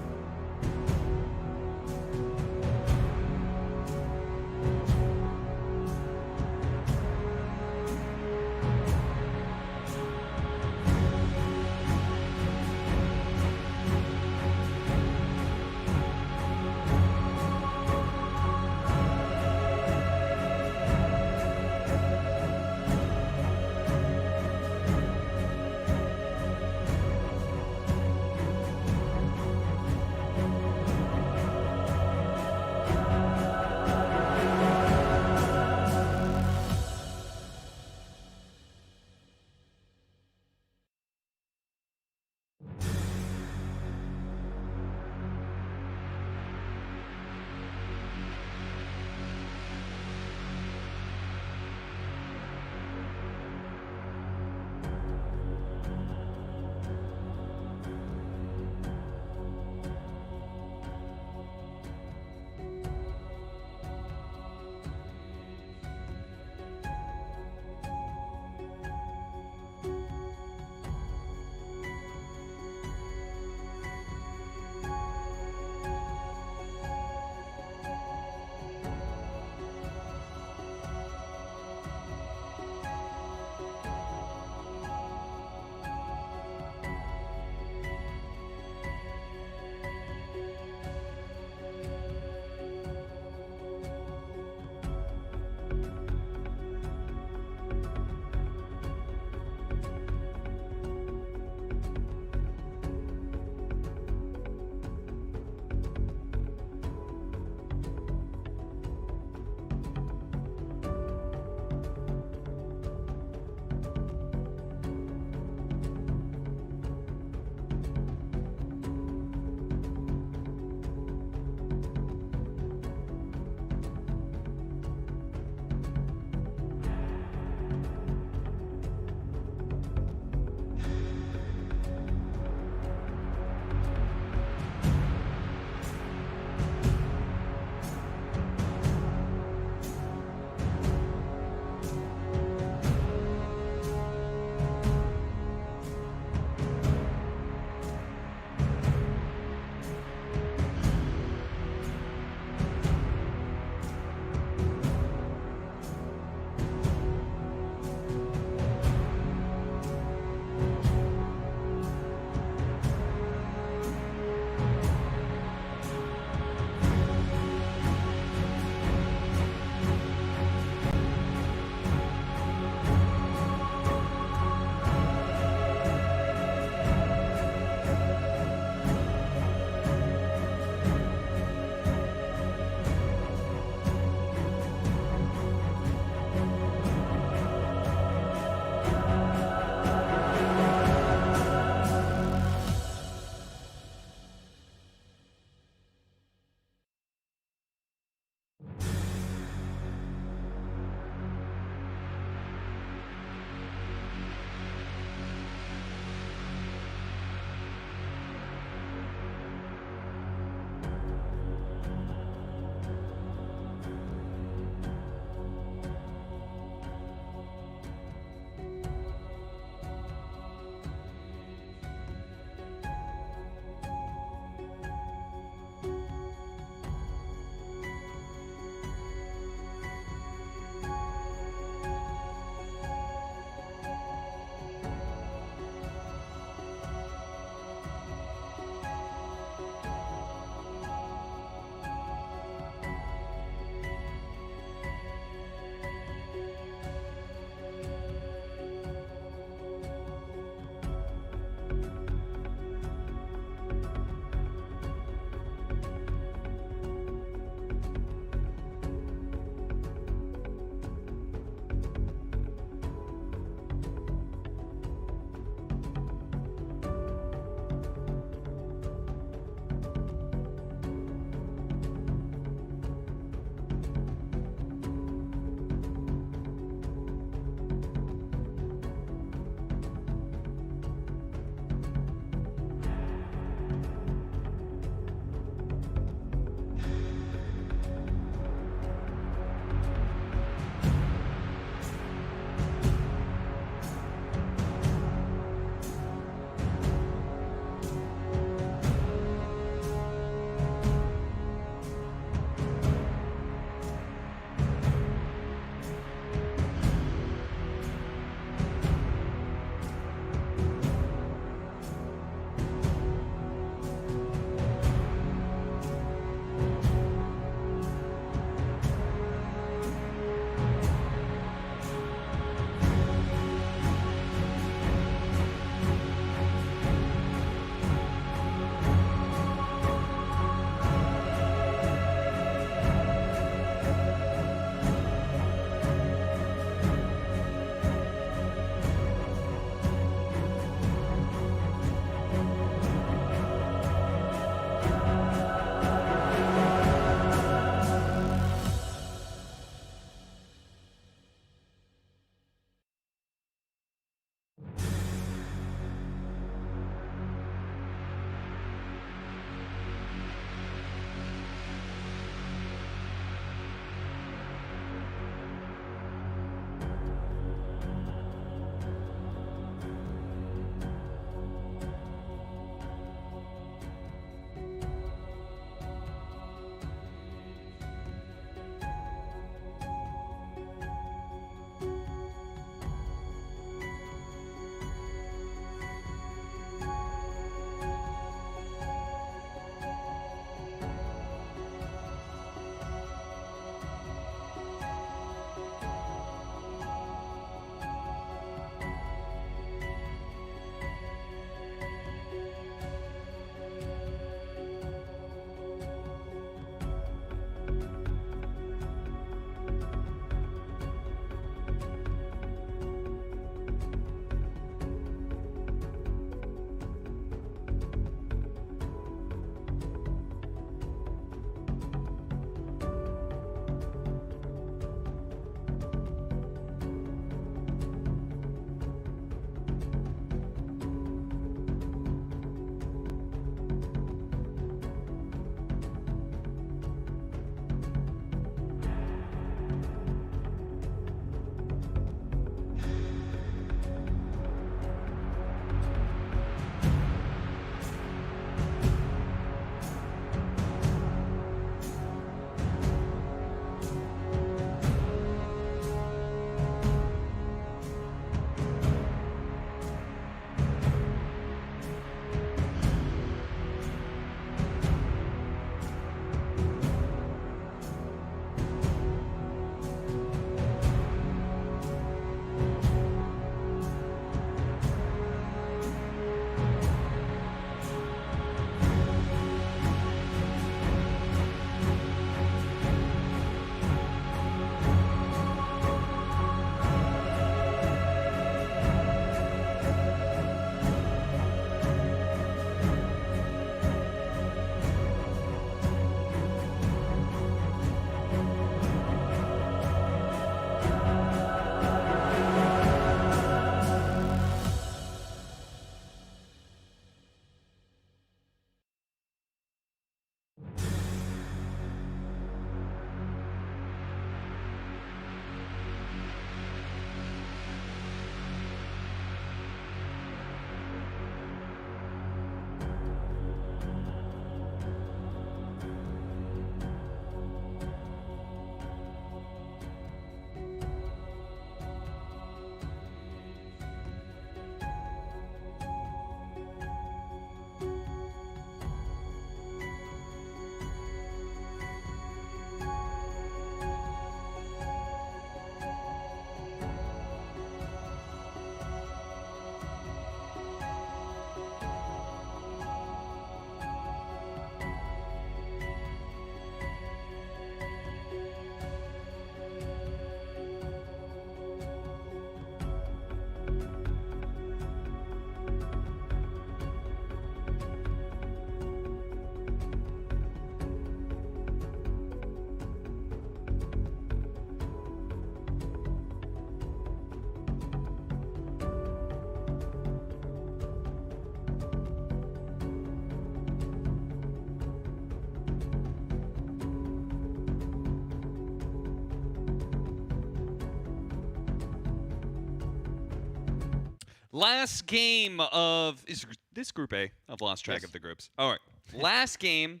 Last game of is this Group A? I've lost track Yes. of the groups. All right, last game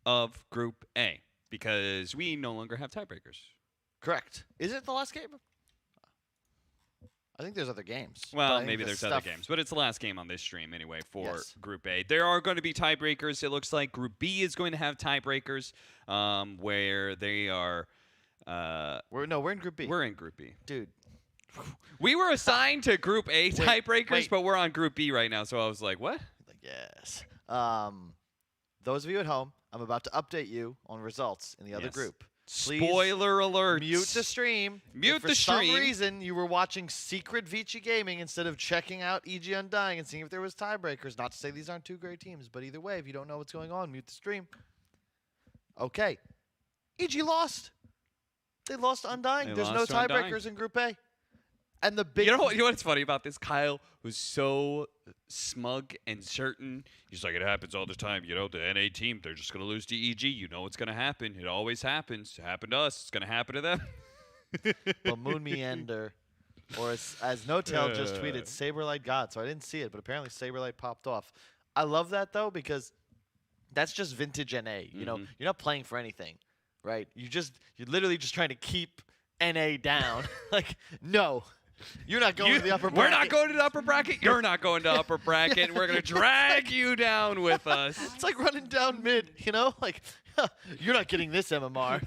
of Group A because we no longer have tiebreakers. Correct. Is it the last game? I think there's other games. but I Well, think maybe the there's other games, but it's the last game on this stream anyway for Yes. Group A. There are going to be tiebreakers. It looks like Group B is going to have tiebreakers, where they are. We're in Group B. We're in Group B. Dude. We were assigned to Group A tiebreakers, wait. but we're on Group B right now. So I was like, what? Like, yes. Those of you at home, I'm about to update you on results in the other Yes. group. Please Spoiler alert. mute the stream. Mute if the for stream. some reason you were watching Secret Vici Gaming instead of checking out EG Undying and seeing if there was tiebreakers. Not to say these aren't two great teams, but either way, if you don't know what's going on, mute the stream. Okay. EG lost. They lost to Undying. They There's no lost to Undying. tiebreakers in Group A. And the big You know what's funny about this? Kyle was so smug and certain. He's like, it happens all the time. You know, the NA team, they're just going to lose to EG. You know it's going to happen. It always happens. It happened to us. It's going to happen to them. But Moon Meander, or as No-Tail just tweeted, Saberlight God. So I didn't see it, but apparently Saberlight popped off. I love that, though, because that's just vintage NA. You know, you're not playing for anything, right? You're literally just trying to keep NA down. Like, no. You're not going to the upper bracket. We're not going to the upper bracket. You're not going to upper bracket. And we're going to drag you down with us. It's like running down mid, you know? Like, you're not getting this MMR.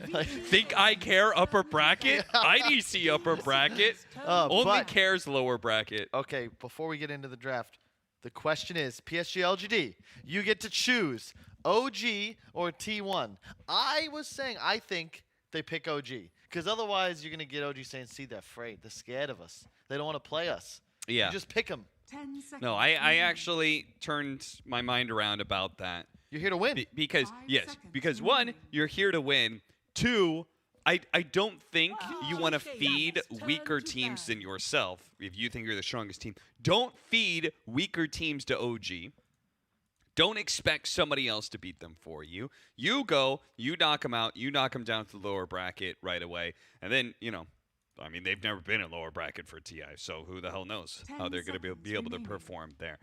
Like, Think I care upper bracket? IDC upper bracket. Only but- cares lower bracket. Okay, before we get into the draft, the question is, PSG.LGD, you get to choose OG or T1. I was saying I think they pick OG. Because otherwise, you're going to get OG saying, see, they're afraid. They're scared of us. They don't want to play us. Yeah. You just pick them. 10 seconds. No, I remaining. actually turned my mind around about that. You're here to win. Because, 5 yes, seconds because one, remaining. you're here to win. Two, I don't think you want to okay, feed that is weaker turn to teams ban. than yourself if you think you're the strongest team. Don't feed weaker teams to OG. Don't expect somebody else to beat them for you. You go, you knock them out, you knock them down to the lower bracket right away. And then, you know, I mean, they've never been in lower bracket for TI, so who the hell knows 10 how they're going to be seconds able to remaining. perform there.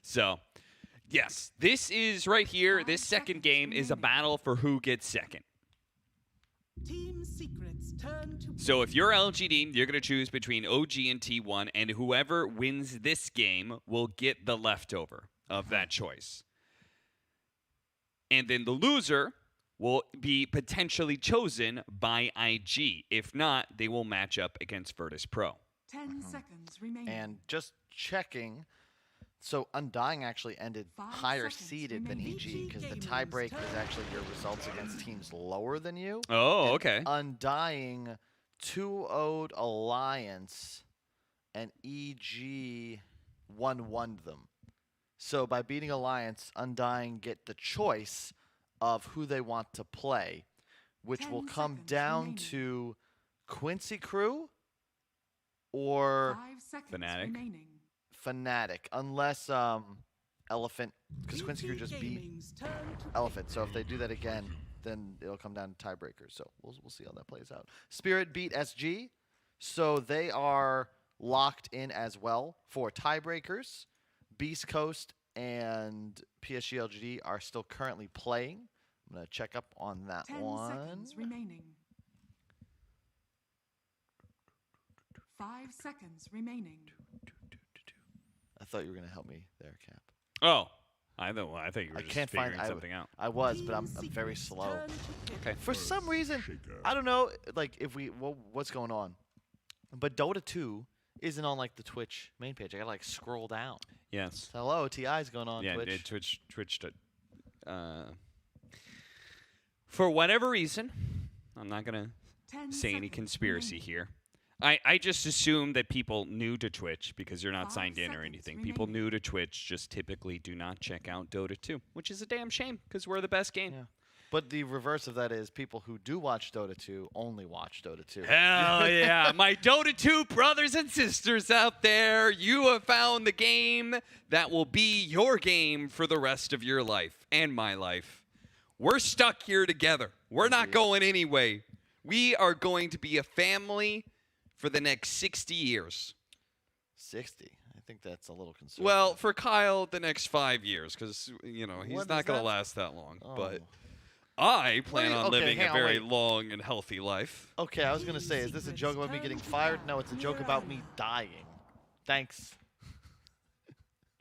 So, yes, this is right here. 5 This second seconds game is a remaining. battle for who gets second. Team secrets turn to So if you're LGD, you're going to choose between OG and T1, and whoever wins this game will get the leftover of that choice. And then the loser will be potentially chosen by IG. If not, they will match up against Virtus.pro. 10 seconds remaining. And just checking, so Undying actually ended 5 higher seconds seeded than remaining. EG because the Gaming's tiebreak turn. is actually your results against teams lower than you. Oh, And okay. Undying 2-0'd Alliance, and EG 1-1'd them. So by beating Alliance, Undying get the choice of who they want to play, which 10 will come seconds down remaining. to Quincy Crew or 5 seconds Fnatic. remaining. Fnatic, unless Elephant, because Quincy Crew just beat Gaming's turn to Elephant. So if they do that again, then it'll come down to tiebreakers. So we'll see how that plays out. Spirit beat SG, so they are locked in as well for tiebreakers. Beast Coast and PSG.LGD are still currently playing. I'm going to check up on that 10 one. seconds remaining. 5 seconds remaining. I thought you were going to help me there, Cap. Oh, I think you were I just can't find figuring something out. I was, but I'm Team very secrets slow. turn to pick. Okay. For some reason, I don't know, like if what's going on, but Dota 2 isn't on like the Twitch main page. I gotta like scroll down. Yes. Hello, TI's going on Yeah, Twitch. Twitch. For whatever reason, I'm not gonna 10 say any seconds conspiracy remaining. here. I just assume that people new to Twitch, because you're not 5 signed in or seconds anything, people remaining. new to Twitch just typically do not check out Dota 2, which is a damn shame because we're the best game. Yeah. But the reverse of that is people who do watch Dota 2 only watch Dota 2. Hell yeah. My Dota 2 brothers and sisters out there, you have found the game that will be your game for the rest of your life and my life. We're stuck here together. We're not going anyway. We are going to be a family for the next 60 years. 60. I think that's a little conservative. Well, for Kyle, the next 5 years, because he's What not is going to that? last that long. Oh. But I plan on okay, living hang a on, very wait. long and healthy life. Okay, I was gonna say, is this a joke about me getting fired? No, it's a joke about me dying. Thanks.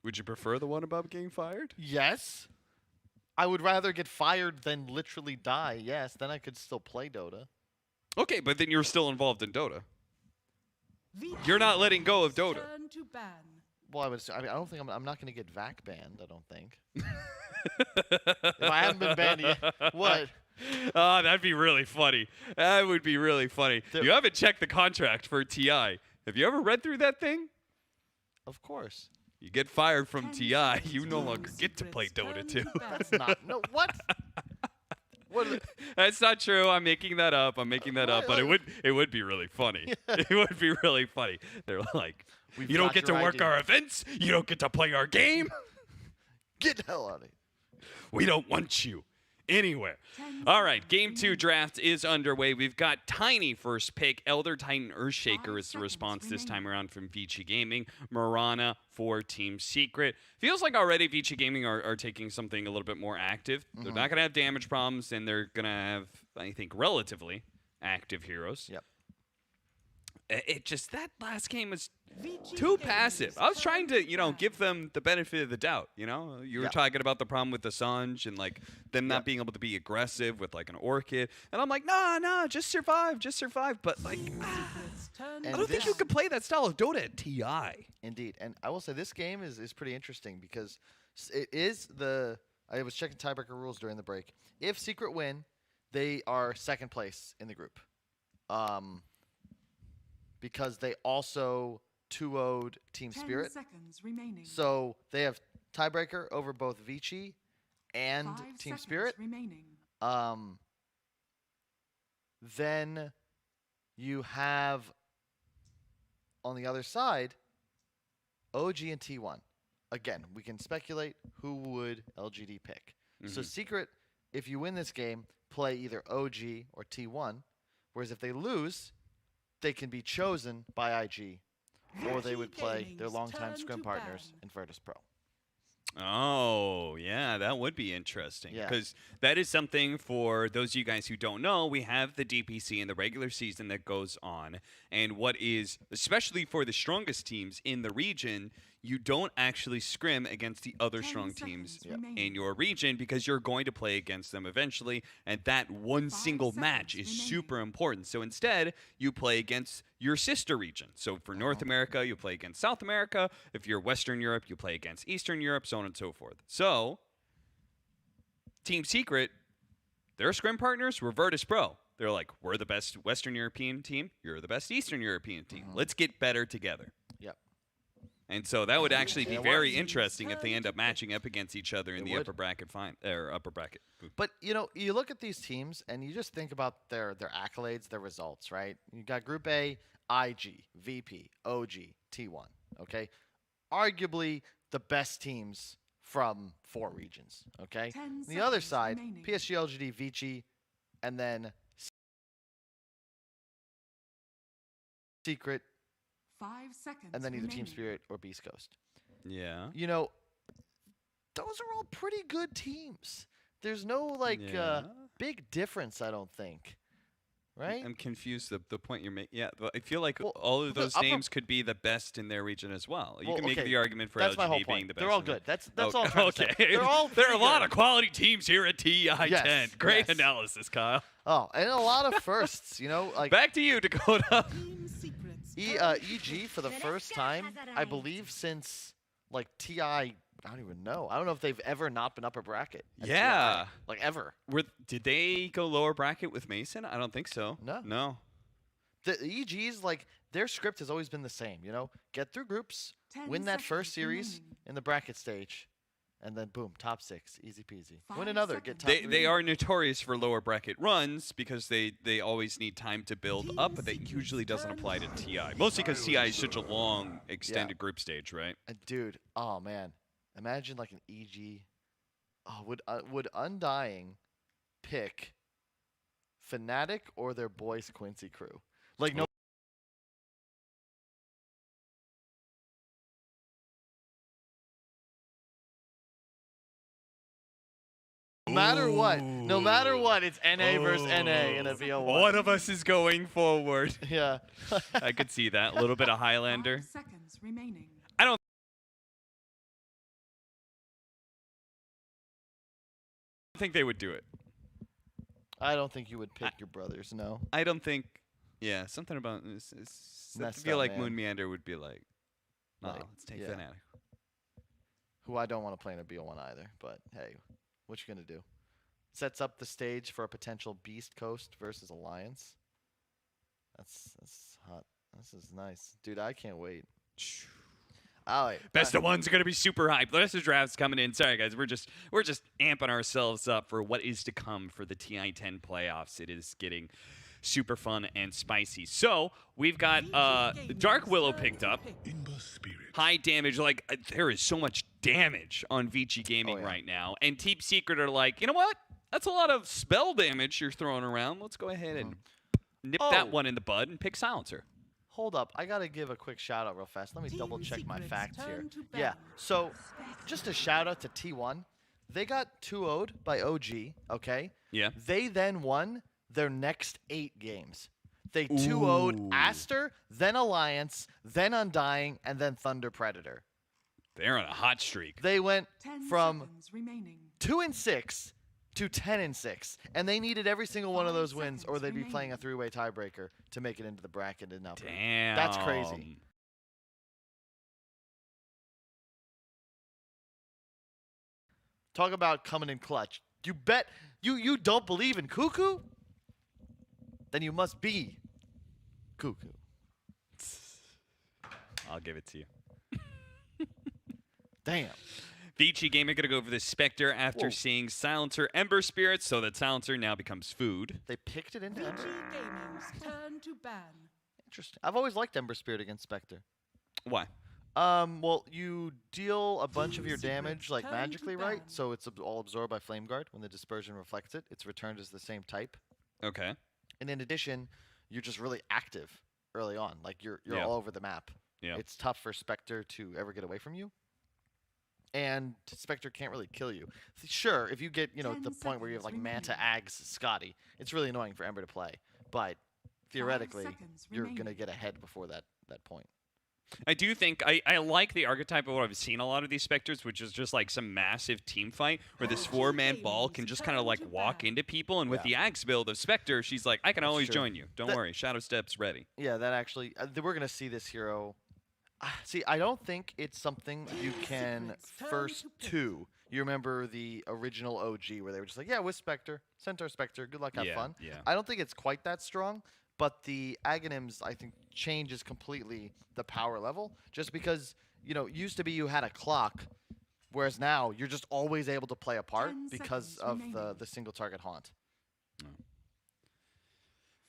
Would you prefer the one about getting fired? Yes. I would rather get fired than literally die. Yes, then I could still play Dota. Okay, but then you're still involved in Dota. You're not letting go of Dota. Turn to ban. Well, I don't think I'm not gonna get VAC banned. I don't think. If I haven't been banned yet, what? Oh, that'd be really funny. That would be really funny. The- You haven't checked the contract for TI. Have you ever read through that thing? Of course. You get fired from 10 TI, seconds you no till longer get to play secrets Dota turn 2. to ban. That's not. No. What? What? Are the, That's not true. I'm making that up. But it would be really funny. It would be really funny. They're like, We've you don't got get to your work ID. our events. You don't get to play our game. Get the hell out of here. We don't want you anywhere. 10 All right, seconds Game 2 remaining. draft is underway. We've got Tiny first pick. Elder Titan Earthshaker 5 is the seconds response this time remaining. around from Vici Gaming. Marana for Team Secret. Feels like already Vici Gaming are taking something a little bit more active. They're not going to have damage problems, and they're going to have, I think, relatively active heroes. Yep. It just, that last game was VG too Gaming's passive. I was trying to, turn ban. give them the benefit of the doubt. You were Yeah. talking about the problem with the Sanj and like them not being able to be aggressive with like an Orchid, and I'm like, nah, just survive. But like, Secrets turn And I to don't think this- you could play that style of Dota at TI. Indeed, and I will say this game is pretty interesting because it is the. I was checking tiebreaker rules during the break. If Secret win, they are second place in the group, because they also 2-0'd Team 10 Spirit. seconds remaining. So they have tiebreaker over both Vici and 5 Team seconds Spirit. remaining. Then you have on the other side OG and T1. Again, we can speculate who would LGD pick. So Secret, if you win this game, play either OG or T1. Whereas if they lose, they can be chosen by IG, or they would play their Gaming's longtime turn scrim to partners ban. in Virtus.pro. Oh, yeah, that would be interesting. Yeah. Because that is something for those of you guys who don't know. We have the DPC in the regular season that goes on. And what is, especially for the strongest teams in the region, you don't actually scrim against the other 10 strong teams seconds remaining. in your region because you're going to play against them eventually. And that one 5 single match seconds is remaining. super important. So instead, you play against your sister region. So for North America, you play against South America. If you're Western Europe, you play against Eastern Europe, so on and so forth. So, Team Secret, their scrim partners were Virtus.pro. They're like, we're the best Western European team. You're the best Eastern European team. Let's get better together. Yep. And so that would actually be It very works. interesting if they end up matching up against each other in It the would. upper bracket upper bracket. But you look at these teams and you just think about their accolades, their results, right? You got Group A, IG, VP, OG, T1. Okay, arguably the best teams from 4 regions. Okay, 10 the other seconds side, remaining. PSG.LGD, Vici, and then Secret, 5 seconds and then either remaining. Team Spirit or Beast Coast. Yeah. Those are all pretty good teams. There's no Yeah. big difference, I don't think. Right? I'm confused the point you're making. Yeah, but I feel like Well, all of the those upper- names could be the best in their region as well. You Well, can make okay, the argument for that's my whole LGD being point. the best. They're all in the- good. That's all I'm trying to say. Okay. They're all there are a pretty lot good. of quality teams here at TI10. Yes, Great yes. analysis, Kyle. Oh, and a lot of firsts, like Back to you, Dakota. Team Secrets. EG for the first time, I believe, since TI. I don't even know. I don't know if they've ever not been upper bracket. at Yeah. TI, ever. Did they go lower bracket with Mason? I don't think so. No. No. The EGs, their script has always been the same. Get through groups, 10 win that first seconds series remaining. in the bracket stage, and then boom, top 6, easy peasy. 5 Win another, get top. seconds. They are notorious for lower bracket runs because they always need time to build up, but that usually doesn't apply to TI. Mostly because TI is such a long, extended group stage, right? And dude, oh man, imagine an EG. Oh, would Undying pick Fnatic or their boys Quincy crew? No no matter what, it's NA versus NA in a VO1. One of us is going forward. Yeah. I could see that. A little bit of Highlander. 5 seconds remaining. I don't think they would do it. I don't think you would pick your brothers, no. I don't think. Yeah, something about this. I Messed feel up, like man. Moon Meander would be like, no, Like, let's take yeah. that out. Who I don't want to play in a BO1 either, but hey, what you gonna do? Sets up the stage for a potential Beast Coast versus Alliance. That's hot. This is nice. Dude, I can't wait. All right. Best of one's gonna be super hyped. The rest of the draft's coming in. Sorry guys, we're just amping ourselves up for what is to come for the TI-10 playoffs. It is getting super fun and spicy. So we've got Dark Willow picked up. High damage, like there is so much damage on Vici Gaming right now. And Team Secret are like, you know what? That's a lot of spell damage you're throwing around. Let's go ahead and nip that one in the bud and pick Silencer. Hold up. I got to give a quick shout out real fast. Let me double check my Secret's facts here. turn to Yeah. battle. So just a shout out to T1. They got 2-0'd by OG, okay? Yeah. They then won their next 8 games. They 2-0'd Aster, then Alliance, then Undying, and then Thunder Predator. They're on a hot streak. They went 10 from seconds remaining. 2-6 to 10-6, and they needed every single one of 5 those wins, or seconds they'd be playing a remaining. 3-way tiebreaker to make it into the bracket. And now Damn. that's crazy. Talk about coming in clutch. You bet you don't believe in Cuckoo? Then you must be Cuckoo. I'll give it to you. Damn. Vici Gaming gonna go for the Spectre after Whoa. seeing Silencer Ember Spirit, so that Silencer now becomes food. They picked it into PG Ember. Gaming's turn to ban. Interesting. I've always liked Ember Spirit against Spectre. Why? Well, you deal a bunch of your Secret damage like turn to magically, right? ban. So it's all absorbed by Flame Guard. When the dispersion reflects it, it's returned as the same type. Okay. And in addition, you're just really active early on. Like you're Yeah. all over the map. Yeah. It's tough for Spectre to ever get away from you. And Spectre can't really kill you. Sure, if you get, the 10 point where you have like seconds Manta remaining. Ags Scotty, it's really annoying for Ember to play. But theoretically, seconds you're going to remaining. get ahead before that point. I do think I like the archetype of what I've seen a lot of these Spectres, which is just like some massive team fight where this 4-man ball can just kind of like walk into people. And with the Axe build of Spectre, she's like, I can always true. join you. Don't That- worry. Shadow Step's ready. Yeah, that actually, we're going to see this hero. See, I don't think it's something you can Secrets turn first to pit. to. You remember the original OG where they were just like, yeah, with Spectre, Centaur Spectre, good luck, have Yeah, fun. yeah. I don't think it's quite that strong, but the Aghanims, I think, changes completely the power level just because, used to be you had a clock, whereas now you're just always able to play a part 10 because seconds of remaining. the single target haunt.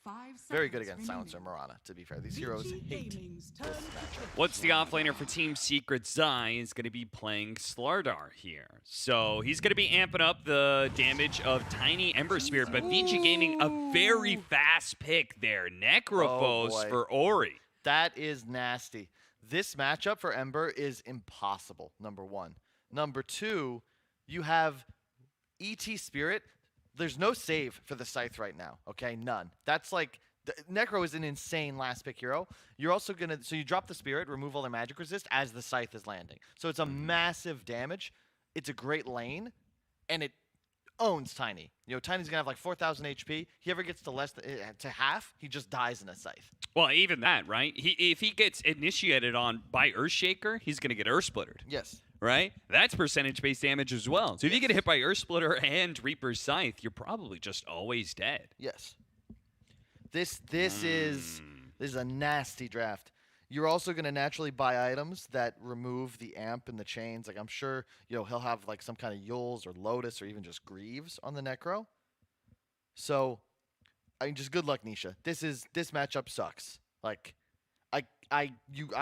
5 Very good seconds against Silencer and remaining. Marana, to be fair. These heroes VG hate Gaming's turn to pit. What's the offlaner for Team Secret? Zai is going to be playing Slardar here. So he's going to be amping up the damage of Tiny Ember Spirit, but Vici Gaming, a very fast pick there. Necrophos boy. for Ori. That is nasty. This matchup for Ember is impossible, number one. Number two, you have ET Spirit. There's no save for the Scythe right now, okay? None. That's like, Necro is an insane last pick hero. You're also going to, so you drop the Spirit, remove all their magic resist as the Scythe is landing. So it's a massive damage. It's a great lane, and it owns Tiny. Tiny's going to have like 4,000 HP. He ever gets to half, he just dies in a Scythe. Well, even that, right? If he gets initiated on by Earthshaker, he's going to get Earth Splittered. Yes. Right? That's percentage-based damage as well. So if you get hit by Earth Splitter and Reaper's Scythe, you're probably just always dead. Yes. This is a nasty draft. You're also going to naturally buy items that remove the amp and the chains. Like I'm sure, he'll have like some kind of Yules or Lotus or even just Greaves on the Necro. So, just good luck, Nisha. This matchup sucks. Like, I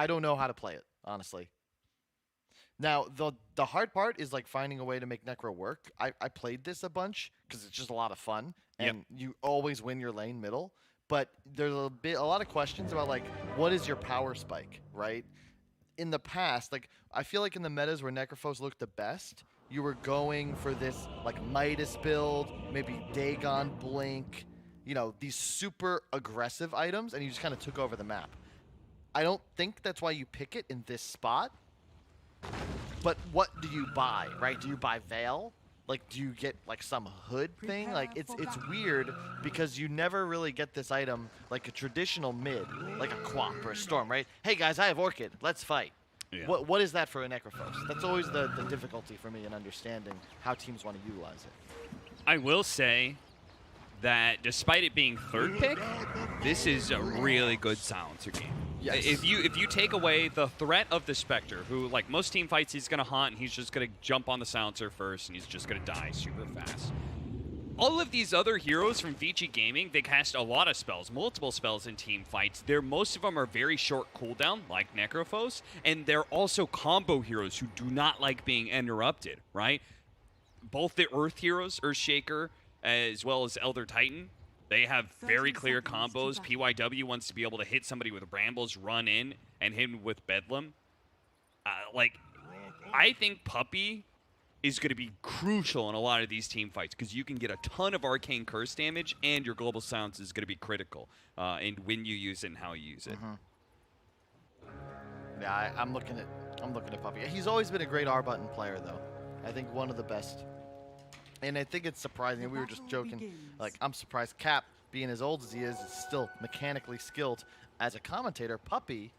don't know how to play it, honestly. Now, the hard part is like finding a way to make Necro work. I played this a bunch because it's just a lot of fun, and you always win your lane middle. But there's a lot of questions about like what is your power spike, right? In the past, like I feel like in the metas where Necrophos looked the best, you were going for this like Midas build, maybe Dagon Blink, you know, these super aggressive items, and you just kind of took over the map. I don't think that's why you pick it in this spot. But what do you buy, right? Do you buy Veil? Like, do you get like some hood thing? Like, it's weird because you never really get this item like a traditional mid, like a Quap or a Storm, right? Hey guys, I have Orchid. Let's fight. Yeah. What is that for a Necrophos? That's always the difficulty for me in understanding how teams want to utilize it. I will say that despite it being third pick, this is a really good silencer game. Yes. If you take away the threat of the Spectre, who like most team fights he's gonna haunt and he's just gonna jump on the silencer first and he's just gonna die super fast. All of these other heroes from Vici Gaming, they cast a lot of spells, multiple spells in team fights. Most of them are very short cooldown, like Necrophos, and they're also combo heroes who do not like being interrupted, right? Both the Earth heroes, Earthshaker, as well as Elder Titan, they have very clear combos. PYW wants to be able to hit somebody with Brambles, run in, and hit him with Bedlam. I think Puppey is going to be crucial in a lot of these team fights because you can get a ton of Arcane Curse damage, and your Global Silence is going to be critical in when you use it and how you use it. Yeah, I'm looking at Puppey. He's always been a great R button player, though. I think one of the best. And I think it's surprising. We were just joking. Like, I'm surprised Cap, being as old as he is still mechanically skilled as a commentator. Puppey,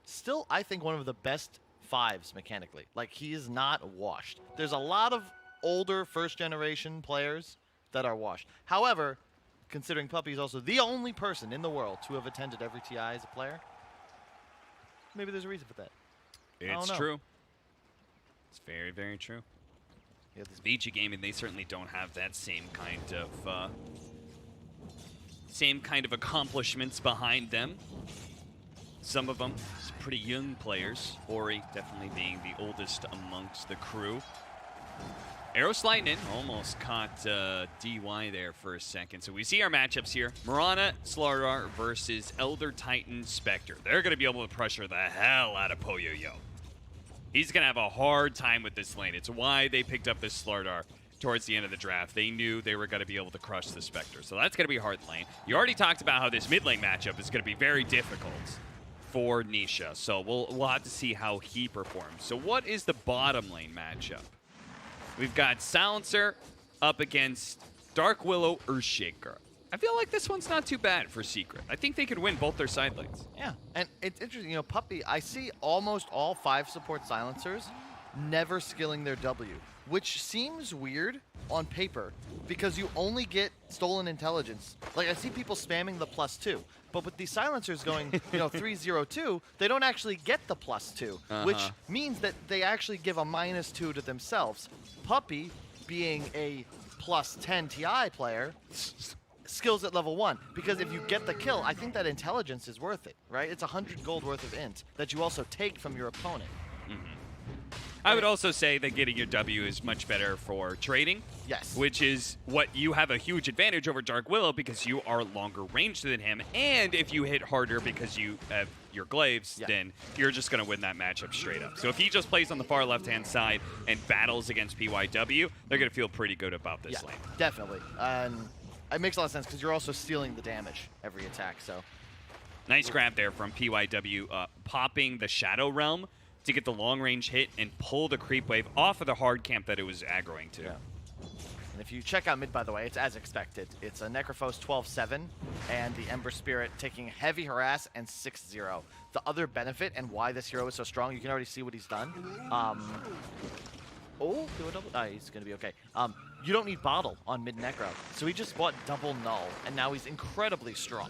still, I think, one of the best fives mechanically. Like, he is not washed. There's a lot of older first-generation players that are washed. However, considering Puppey is also the only person in the world to have attended every TI as a player, maybe there's a reason for that. It's true. It's very, very true. Yeah, Vici Gaming, they certainly don't have that same kind of accomplishments behind them. Some of them pretty young players. Ori definitely being the oldest amongst the crew. Eros Lightning almost caught DY there for a second. So we see our matchups here. Mirana Slardar versus Elder Titan Spectre. They're going to be able to pressure the hell out of Poyoyo. He's going to have a hard time with this lane. It's why they picked up this Slardar towards the end of the draft. They knew they were going to be able to crush the Spectre. So that's going to be a hard lane. You already talked about how this mid lane matchup is going to be very difficult for Nisha. So we'll have to see how he performs. So what is the bottom lane matchup? We've got Silencer up against Dark Willow Earthshaker. I feel like this one's not too bad for Secret. I think they could win both their side lanes. Yeah, and it's interesting, you know, Puppey, I see almost all 5 support silencers never skilling their W, which seems weird on paper because you only get stolen intelligence. Like, I see people spamming the +2, but with these silencers going, you know, 3-0-2, they don't actually get the +2, which means that they actually give a -2 to themselves. Puppey, being a +10 TI player, skills at level 1, because if you get the kill, I think that intelligence is worth it, right? It's 100 gold worth of int that you also take from your opponent. I would also say that getting your W is much better for trading. Yes. Which is what you have a huge advantage over Dark Willow because you are longer ranged than him, and if you hit harder because you have your glaives, then you're just going to win that matchup straight up. So if he just plays on the far left-hand side and battles against PYW, they're going to feel pretty good about this lane. Definitely. And it makes a lot of sense because you're also stealing the damage every attack. So nice grab there from PYW, popping the Shadow Realm to get the long-range hit and pull the creep wave off of the hard camp that it was aggroing to. Yeah. And if you check out mid, by the way, it's as expected. It's a Necrophos 12-7 and the Ember Spirit taking heavy harass and 6-0. The other benefit and why this hero is so strong, you can already see what he's done. Oh, do a double. He's going to be okay. You don't need Bottle on mid Necro. So he just bought double Null, and now he's incredibly strong.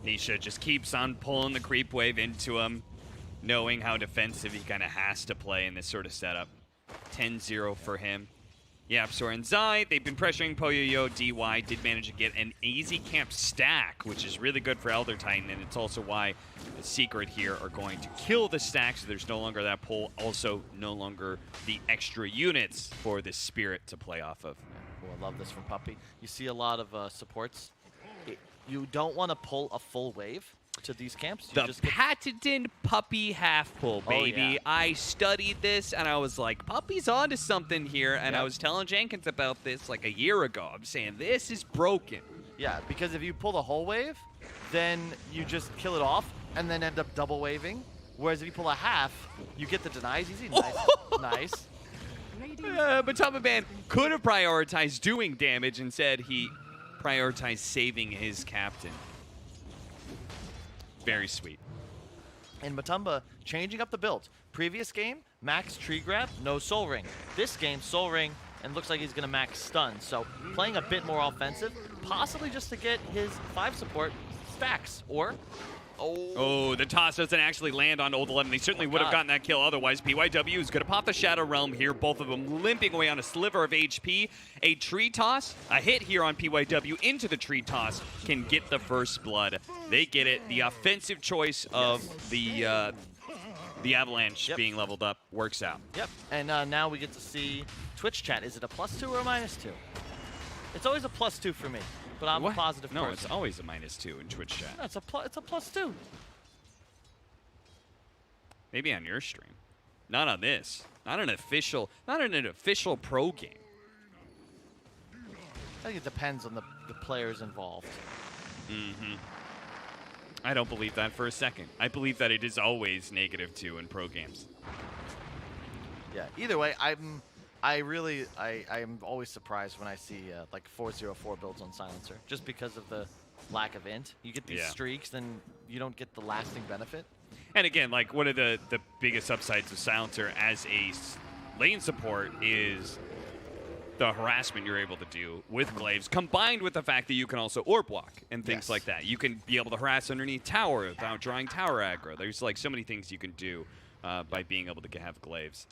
Nisha just keeps on pulling the creep wave into him, knowing how defensive he kind of has to play in this sort of setup. 10-0 for him. YapzOr and Zai, they've been pressuring Poyoyo. DY did manage to get an easy camp stack, which is really good for Elder Titan, and it's also why the Secret here are going to kill the stack, so there's no longer that pull. Also, no longer the extra units for the Spirit to play off of. Oh, I love this from Puppey. You see a lot of supports. You don't want to pull a full wave to these camps. You The just get patented puppy half pull, baby. yeah. I studied this, and I was like, puppy's onto something here. And I Yep. was telling Jenkins about this like a year ago. I'm saying, this is broken. Yeah, because if you pull the whole wave, then you just kill it off and then end up double waving. Whereas if you pull a half, you get the denies easy. Nice. Nice. Radiant But Tubba Man could have prioritized doing damage. Instead, he prioritized saving his captain. Very sweet. And Matumba changing up the build. Previous game, max tree grab, no soul ring. This game, soul ring, and looks like he's going to max stun. So playing a bit more offensive, possibly just to get his 5 support stacks. Or, Oh, the toss doesn't actually land on Old 11. They certainly would have God. gotten that kill otherwise. PYW is going to pop the Shadow Realm here. Both of them limping away on a sliver of HP. A tree toss, a hit here on PYW into the tree toss can get the first blood. They get it. The offensive choice of the Avalanche Yep. being leveled up works out. Yep. And now we get to see Twitch chat. Is it a +2 or a -2? It's always a +2 for me, but I'm What? a positive No, person. it's always a -2 in Twitch chat. No, it's a +2. Maybe on your stream. Not on this. Not an official pro game. I think it depends on the players involved. I don't believe that for a second. I believe that it is always -2 in pro games. Yeah. Either way, I'm always surprised when I see like 404 builds on Silencer, just because of the lack of int. You get these Yeah. streaks, then you don't get the lasting benefit. And again, like one of the biggest upsides of Silencer as a lane support is the harassment you're able to do with glaives, combined with the fact that you can also orb block and things Yes. like that. You can be able to harass underneath tower without drawing tower aggro. There's like so many things you can do by being able to have glaives.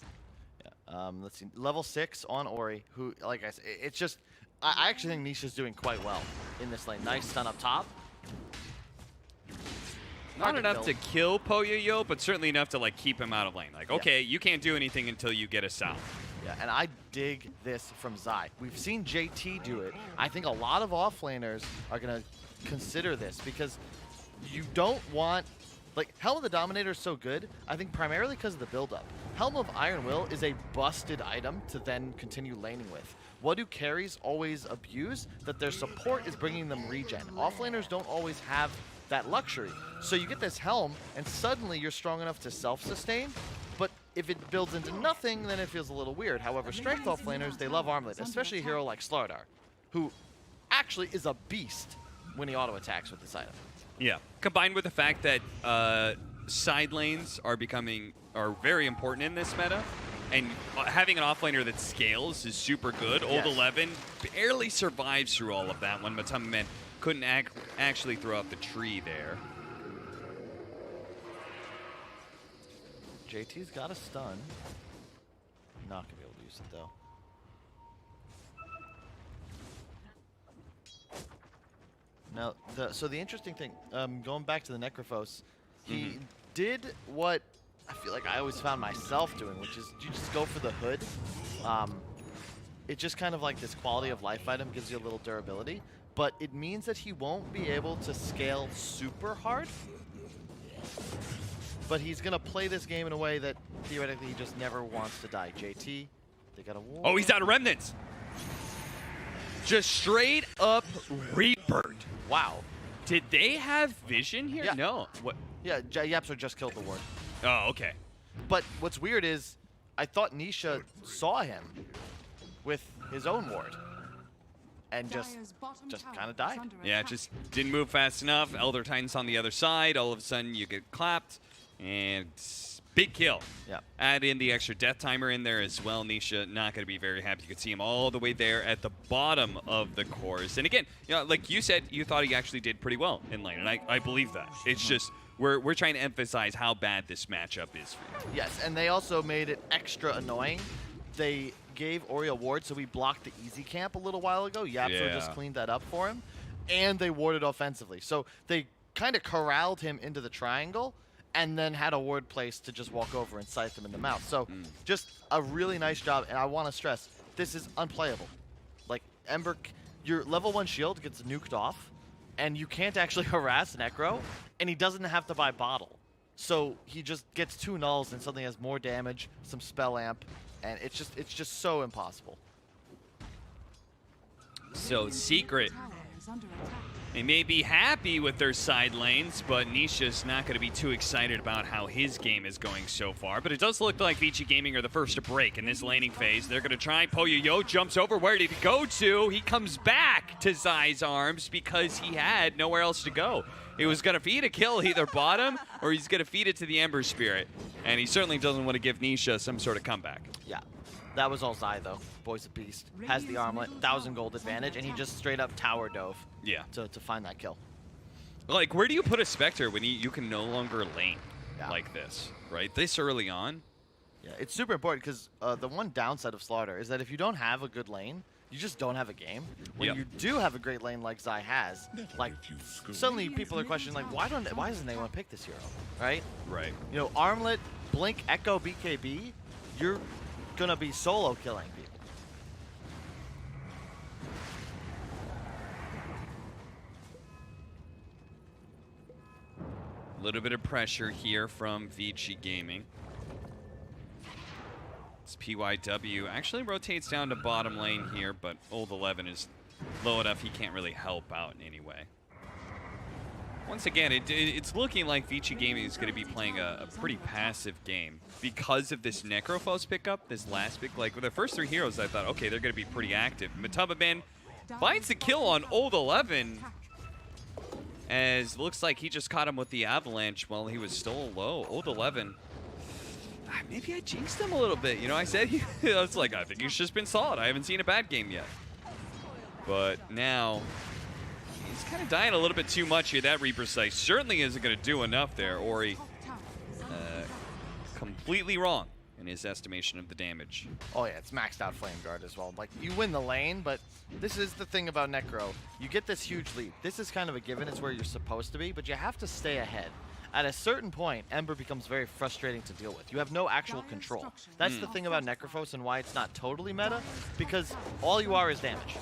Yeah. Let's see. Level 6 on Ori, who, like I said, it's just, I actually think Nisha's doing quite well in this lane. Nice stun up top. Not Hard to enough to build. kill Poyo-Yo, but certainly enough to like keep him out of lane. Like, Yeah. okay, you can't do anything until you get a sound. Yeah, and I dig this from Zai. We've seen JT do it. I think a lot of offlaners are going to consider this because you don't want, like, Helm of the Dominator is so good, I think primarily because of the build-up. Helm of Iron Will is a busted item to then continue laning with. What do carries always abuse? That their support is bringing them regen. Offlaners don't always have that luxury. So you get this Helm, and suddenly you're strong enough to self-sustain, but if it builds into nothing, then it feels a little weird. However, strength offlaners, they love Armlet, especially a hero like Slardar, who actually is a beast when he auto-attacks with this item. Yeah. Combined with the fact that side lanes are very important in this meta, and having an offlaner that scales is super good. Old Yes. 11 barely survives through all of that when Matumba Man couldn't actually throw out the tree there. JT's got a stun. Not gonna be able to use it though. Now, so the interesting thing, going back to the Necrophos, he did what I feel like I always found myself doing, which is you just go for the hood. It just kind of like this quality of life item gives you a little durability, but it means that he won't be able to scale super hard. But he's going to play this game in a way that theoretically he just never wants to die. JT, they got a wall. Oh, he's out of remnants. Just straight up rebirth. Wow. Did they have vision here? Yeah. No. What? Yeah, Yapster just killed the ward. Oh, okay. But what's weird is I thought Nisha saw him with his own ward and just kind of died. Yeah, just didn't move fast enough. Elder Titan's on the other side. All of a sudden, you get clapped, and big kill. Yeah. Add in the extra death timer in there as well. Nisha not going to be very happy. You could see him all the way there at the bottom of the course. And again, you know, like you said, you thought he actually did pretty well in lane, and I believe that. It's just we're trying to emphasize how bad this matchup is for you. Yes, and they also made it extra annoying. They gave Ori a ward, so we blocked the easy camp a little while ago. Yapster just cleaned that up for him, and they warded offensively. So they kind of corralled him into the triangle and then had a ward placed to just walk over and scythe him in the mouth. So just a really nice job, and I want to stress, this is unplayable. Like, Ember, your level 1 shield gets nuked off, and you can't actually harass Necro, and he doesn't have to buy Bottle. So he just gets 2 nulls and suddenly has more damage, some spell amp, and it's just so impossible. So Secret, Tower is under attack. they may be happy with their side lanes, but Nisha's not going to be too excited about how his game is going so far. But it does look like Vici Gaming are the first to break in this laning phase. They're going to try. Poyoyo jumps over. Where did he go to? He comes back to Zai's arms because he had nowhere else to go. He was going to feed a kill either bottom or he's going to feed it to the Ember Spirit. And he certainly doesn't want to give Nisha some sort of comeback. Yeah, that was all Zai though. Boy's a beast. Has the armlet, 1,000 gold advantage, and he just straight up tower dove. Yeah. To find that kill. Like, where do you put a Spectre when you can no longer lane like this, right? This early on? Yeah, it's super important because the one downside of Slaughter is that if you don't have a good lane, you just don't have a game. When you do have a great lane like Zai has, like suddenly people are questioning like why doesn't anyone pick this hero, right? Right. You know, Armlet, Blink, Echo, BKB, you're gonna be solo killing people. A little bit of pressure here from Vici Gaming. This PYW actually rotates down to bottom lane here, but Old 11 is low enough he can't really help out in any way. Once again, it's looking like Vici Gaming is going to be playing a pretty passive game because of this Necrophos pickup, this last pick. Like with the first 3 heroes, I thought, okay, they're going to be pretty active. Matubba finds the kill on Old 11. As looks like he just caught him with the avalanche while he was still low. Old 11. Maybe I jinxed him a little bit. You know, I said I was like, I think he's just been solid. I haven't seen a bad game yet. But now he's kind of dying a little bit too much here. That Reaper Sight certainly isn't going to do enough there. Ori completely wrong in his estimation of the damage. Oh yeah, it's maxed out Flame Guard as well. Like, you win the lane, but this is the thing about Necro. You get this huge lead. This is kind of a given. It's where you're supposed to be, but you have to stay ahead. At a certain point, Ember becomes very frustrating to deal with. You have no actual control. That's the thing about Necrophos and why it's not totally meta, because all you are is damage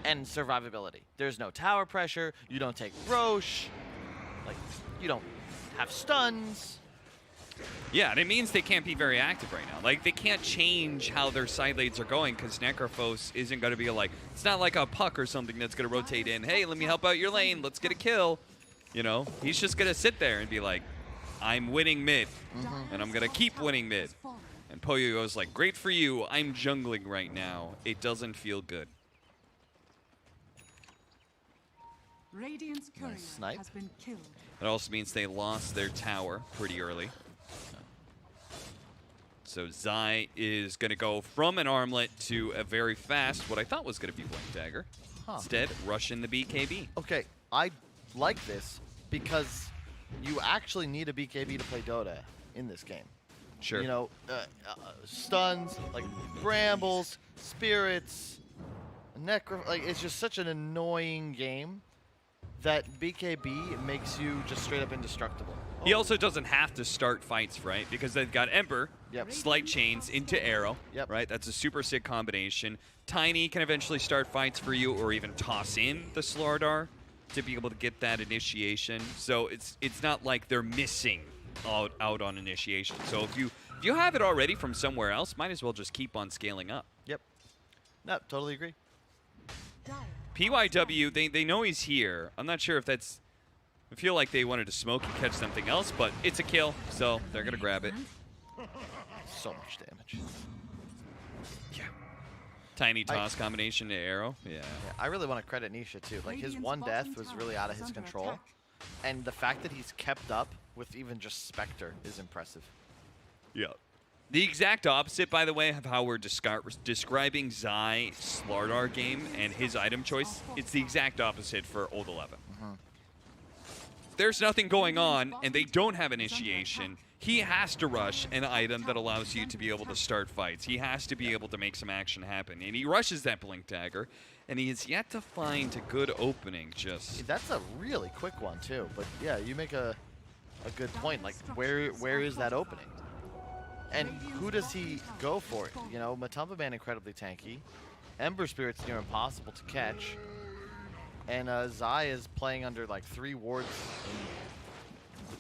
and survivability. There's no tower pressure. You don't take Roche. Like, you don't have stuns. Yeah, and it means they can't be very active right now. Like, they can't change how their side lanes are going because Necrophos isn't going to be like, it's not like a Puck or something that's going to rotate in. Hey, let me help out your lane. Let's get a kill. You know, he's just going to sit there and be like, I'm winning mid, and I'm going to keep winning mid. And Poyoyo's like, great for you. I'm jungling right now. It doesn't feel good. Radiant's courier snipe. has been killed. It also means they lost their tower pretty early. So Zai is going to go from an armlet to a very fast, what I thought was going to be Blink Dagger. Instead, rush in the BKB. Okay, I like this because you actually need a BKB to play Dota in this game. Sure. You know, stuns, like brambles, spirits, necro. Like, it's just such an annoying game that BKB makes you just straight up indestructible. He also doesn't have to start fights, right? Because they've got Ember, Yep. Slight Chains into Arrow, Yep. right? That's a super sick combination. Tiny can eventually start fights for you or even toss in the Slardar to be able to get that initiation. So it's not like they're missing out on initiation. So if you have it already from somewhere else, might as well just keep on scaling up. Yep. No, totally agree. PYW, they know he's here. I'm not sure if that's... I feel like they wanted to smoke and catch something else, but it's a kill, so they're going to grab it. So much damage. Yeah. Tiny toss combination to Arrow. Yeah. Yeah, I really want to credit Nisha too. Like, his one death was really out of his control. And the fact that he's kept up with even just Spectre is impressive. Yeah. The exact opposite, by the way, of how we're describing Zai Slardar game and his item choice. It's the exact opposite for Old 11. There's nothing going on, and they don't have initiation. He has to rush an item that allows you to be able to start fights. He has to be able to make some action happen. And he rushes that Blink Dagger, and he has yet to find a good opening just... That's a really quick one too, but yeah, you make a good point. Like, where is that opening? And who does he go for? You know, Matumba Man incredibly tanky. Ember Spirit's near impossible to catch. and Zai is playing under like 3 wards.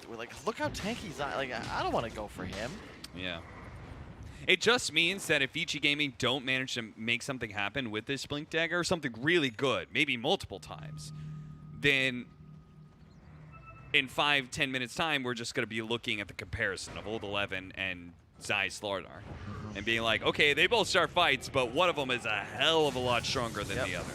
We're like, look how tanky Zai. Like, I don't want to go for him. Yeah. It just means that if VG Gaming don't manage to make something happen with this Blink Dagger, or something really good, maybe multiple times, then in 5-10 minutes time, we're just going to be looking at the comparison of Old 11 and Zai Slardar. And being like, okay, they both start fights, but one of them is a hell of a lot stronger than the other.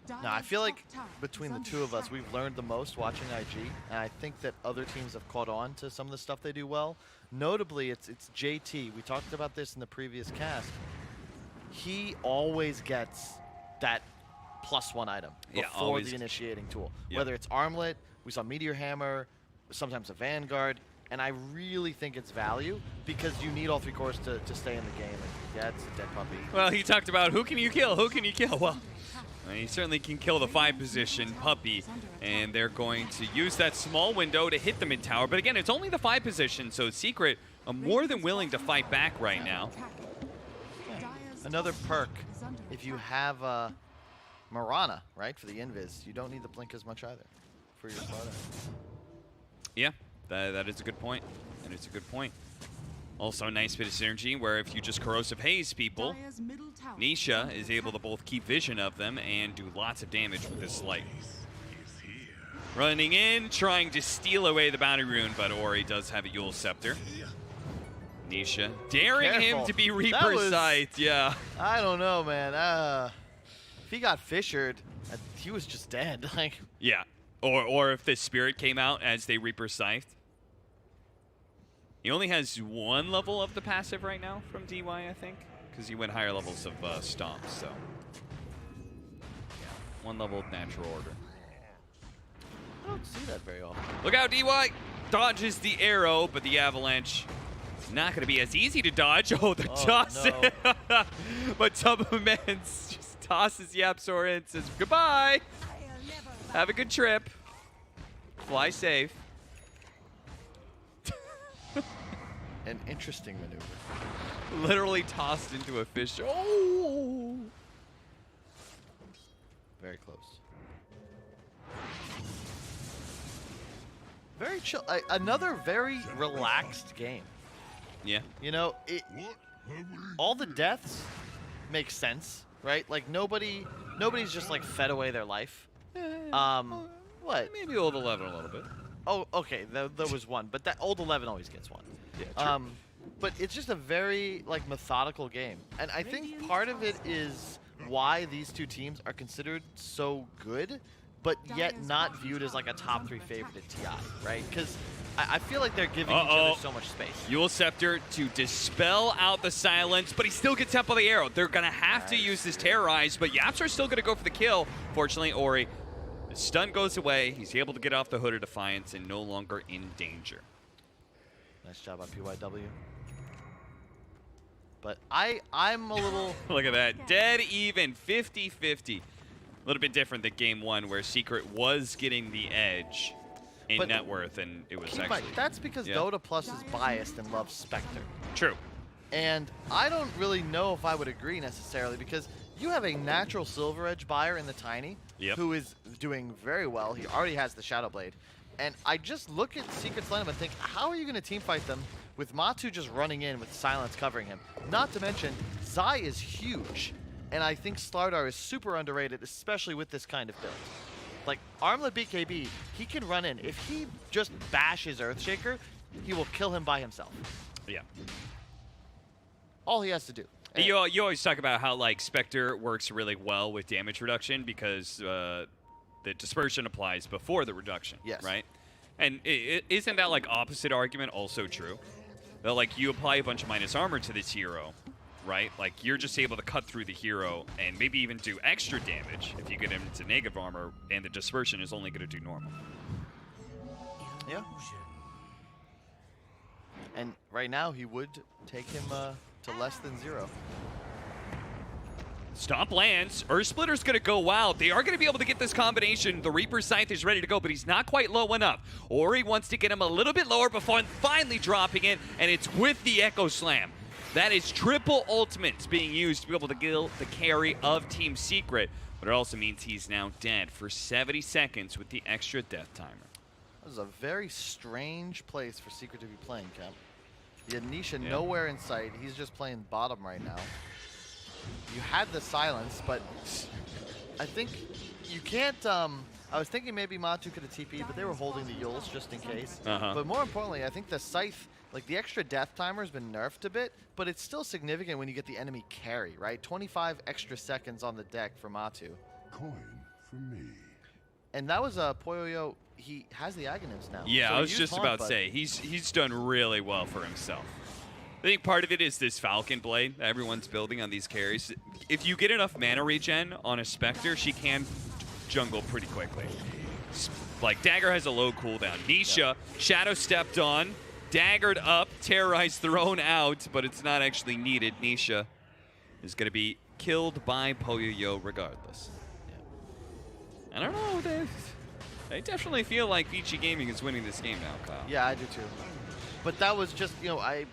No, I feel like between the two of us, we've learned the most watching IG, and I think that other teams have caught on to some of the stuff they do well. Notably, it's JT. We talked about this in the previous cast. He always gets that +1 item before the initiating tool. Whether it's Armlet, we saw Meteor Hammer, sometimes a Vanguard, and I really think it's value because you need all 3 cores to stay in the game. And yeah, it's a dead puppy. Well, he talked about who can you kill? Who can you kill? Well, he certainly can kill the 5 position puppy, and they're going to use that small window to hit the mid tower. But again, it's only the 5 position, so Secret are more than willing to fight back right now. Another perk, if you have Mirana, right, for the invis, you don't need the blink as much either for your Slardar. Yeah, that is a good point. And it's a good point. Also a nice bit of synergy where if you just corrosive haze people, Nisha is able to both keep vision of them and do lots of damage with this light. Running in, trying to steal away the bounty rune, but Ori does have a Yule Scepter. Nisha daring him to be Reaper Sight, yeah. I don't know, man. If he got fissured, he was just dead. Like. Yeah, or if the Spirit came out as they Reaper Scythed. He only has 1 level of the passive right now from DY, I think, because he went higher levels of Stomp, so. Yeah, 1 level of Natural Order. I don't see that very often. Look out, DY! Dodges the arrow, but the Avalanche is not going to be as easy to dodge. Oh, the toss! No. But Tubman's just tosses Yapsor in and says, goodbye! Have a good trip. Fly safe. An interesting maneuver. Literally tossed into a fish. Oh! Very close. Very chill. Another very relaxed game. Yeah. You know, all the deaths make sense, right? Like nobody's just like fed away their life. What? Maybe Old 11 a little bit. Oh, okay. There was one, but that Old 11 always gets one. Yeah, true. But it's just a very like methodical game, and I think part of it is why these two teams are considered so good, but yet not viewed as like a top 3 favorite at TI, right? Because I feel like they're giving each other so much space. Yule Scepter to dispel out the silence, but he still gets up on the arrow. They're going to have to use this Terrorize, but Yapsor still going to go for the kill. Fortunately, Ori, the stun goes away. He's able to get off the Hood of Defiance and no longer in danger. Nice job on PYW. But I'm a little... Look at that. Dead even, 50-50. A little bit different than game 1 where Secret was getting the edge in net worth, and it was actually... That's because Dota Plus is biased and loves Spectre. True. And I don't really know if I would agree necessarily because you have a natural Silver Edge buyer in the Tiny who is doing very well. He already has the Shadow Blade. And I just look at Secret's lineup and think, how are you going to teamfight them with Matu just running in with Silence covering him? Not to mention, Zai is huge. And I think Slardar is super underrated, especially with this kind of build. Like, Armlet BKB, he can run in. If he just bashes Earthshaker, he will kill him by himself. Yeah. All he has to do. You always talk about how, like, Spectre works really well with damage reduction because the dispersion applies before the reduction, right? And isn't that, like, opposite argument also true? That, like, you apply a bunch of minus armor to this hero, right? Like, you're just able to cut through the hero and maybe even do extra damage if you get him to negative armor, and the dispersion is only going to do normal. Yeah. And right now, he would take him to less than 0. Stomp lands. Earthsplitter's going to go wild. They are going to be able to get this combination. The Reaper Scythe is ready to go, but he's not quite low enough. Ori wants to get him a little bit lower before finally dropping it, and it's with the Echo Slam. That is triple ultimates being used to be able to kill the carry of Team Secret. but it also means he's now dead for 70 seconds with the extra death timer. This is a very strange place for Secret to be playing, Kemp. You had Nisha nowhere in sight. He's just playing bottom right now. You had the silence, but I think you can't. I was thinking maybe Matu could have TP'd, but they were holding the Yules just in case. But more importantly, I think the Scythe, like the extra death timer has been nerfed a bit, but it's still significant when you get the enemy carry, right? 25 extra seconds on the deck for Matu. Coin for me. And that was Poyoyo. He has the Aghanims now. Yeah, So I he was used just Haunt, about to but say, he's done really well for himself. I think part of it is this Falcon blade that everyone's building on these carries. If you get enough mana regen on a Spectre, she can jungle pretty quickly. Like, Dagger has a low cooldown. Nisha, Shadow stepped on, daggered up, Terrorize thrown out, but it's not actually needed. Nisha is going to be killed by Poyoyo regardless. I don't know, I definitely feel like Vici Gaming is winning this game now, Kyle. Yeah, I do too. But that was just, you know, I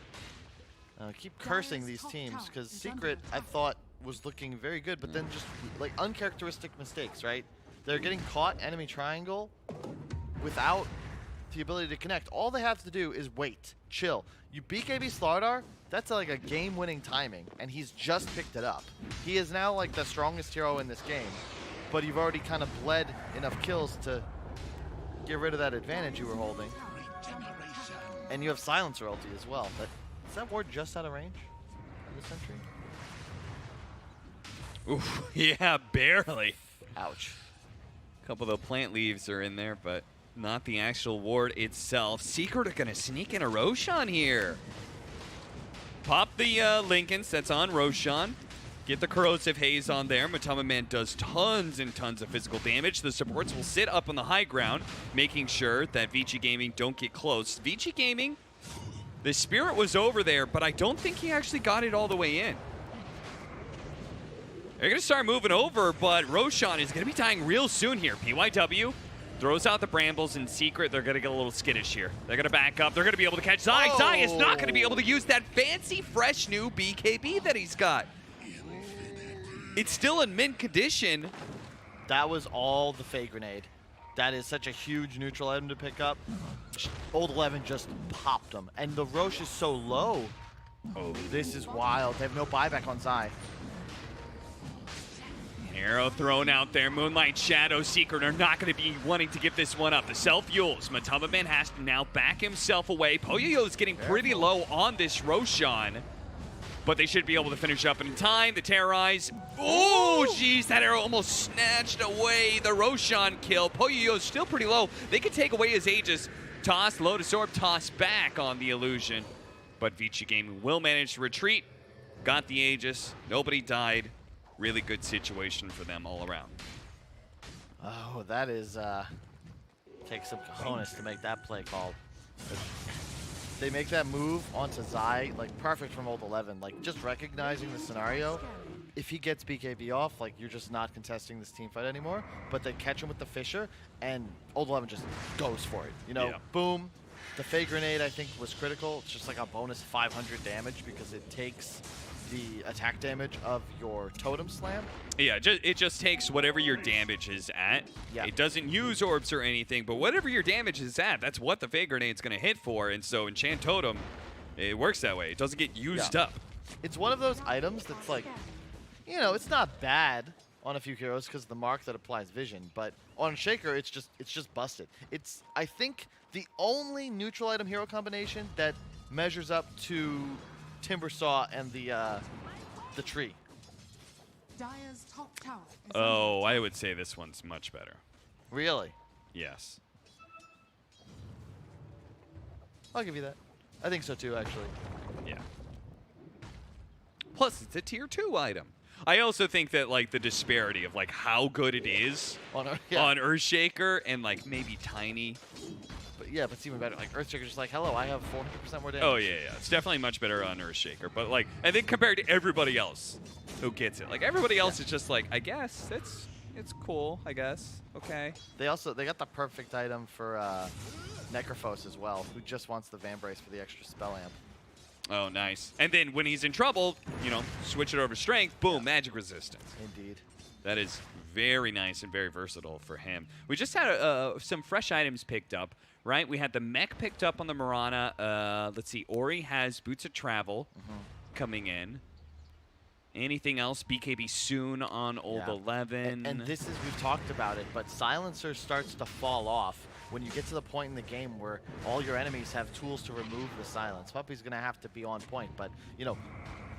keep cursing these teams because Secret, I thought, was looking very good, but then just like uncharacteristic mistakes, right? They're getting caught enemy triangle without the ability to connect. All they have to do is wait, chill. You BKB Slardar, that's like a game-winning timing, and he's just picked it up. He is now like the strongest hero in this game, but you've already kind of bled enough kills to get rid of that advantage you were holding. And you have Silencer ulti as well. But is that ward just out of range in the Sentry? Oof, yeah, barely. Ouch. A couple of the plant leaves are in there, but not the actual ward itself. Secret are going to sneak in a Roshan here. Pop the Lincolns, that's on Roshan. Get the Corrosive Haze on there. Matama Man does tons and tons of physical damage. The supports will sit up on the high ground, making sure that Vici Gaming don't get close. Vici Gaming, the Spirit was over there, but I don't think he actually got it all the way in. They're going to start moving over, but Roshan is going to be dying real soon here. PYW throws out the Brambles in Secret. They're going to get a little skittish here. They're going to back up. They're going to be able to catch Zai. Oh. Zai is not going to be able to use that fancy, fresh new BKB that he's got. It's still in mint condition. That was all the Fey Grenade. That is such a huge neutral item to pick up. Old 11 just popped him. And the Roche is so low. Oh, this is wild. They have no buyback on Zai. Arrow thrown out there. Moonlight, Shadow, Secret are not going to be wanting to give this one up. The self-fuels. Matama Man has to now back himself away. Poyoyo is getting pretty low on this Roshan, but they should be able to finish up in time. The Terrorize. Oh, jeez, that arrow almost snatched away the Roshan kill. Poyoyo is still pretty low. They could take away his Aegis. Toss, Lotus Orb, toss back on the illusion. But Vici Gaming will manage to retreat. Got the Aegis. Nobody died. Really good situation for them all around. Oh, that is, takes some cojones to make that play called. They make that move onto Zai, like perfect from Old 11. Like just recognizing the scenario. If he gets BKB off, like you're just not contesting this team fight anymore. But they catch him with the Fisher, and Old 11 just goes for it. You know, boom. The Fey Grenade, I think, was critical. It's just like a bonus 500 damage because it takes the attack damage of your Totem Slam. Yeah, it just takes whatever your damage is at. Yeah. It doesn't use orbs or anything, but whatever your damage is at, that's what the Fey Grenade's going to hit for. And so Enchant Totem, it works that way. It doesn't get used up. It's one of those items that's like, you know, it's not bad on a few heroes because of the mark that applies vision, but on Shaker, it's just busted. It's, I think, the only neutral item hero combination that measures up to Timbersaw and the tree. Dire's top tower is Oh, I would say this one's much better. Really? Yes. I'll give you that. I think so too, actually. Yeah. Plus, it's a tier 2 item. I also think that like the disparity of like how good it is on Earthshaker and like maybe Tiny. But yeah, but it's even better. Like Earthshaker's just like, hello, I have 400% more damage. Oh yeah, yeah. It's definitely much better on Earthshaker. But like, I think compared to everybody else who gets it, like everybody else is just like, I guess it's cool. I guess. Okay. They got the perfect item for Necrophos as well, who just wants the Vambrace for the extra spell amp. Oh, nice. And then when he's in trouble, you know, switch it over to strength, boom, magic resistance. Indeed. That is very nice and very versatile for him. We just had some fresh items picked up, right? We had the mech picked up on the Mirana. Let's see, Ori has Boots of Travel coming in. Anything else? BKB soon on Old 11. And this is, we've talked about it, but Silencer starts to fall off when you get to the point in the game where all your enemies have tools to remove the silence. Puppey's going to have to be on point, but, you know,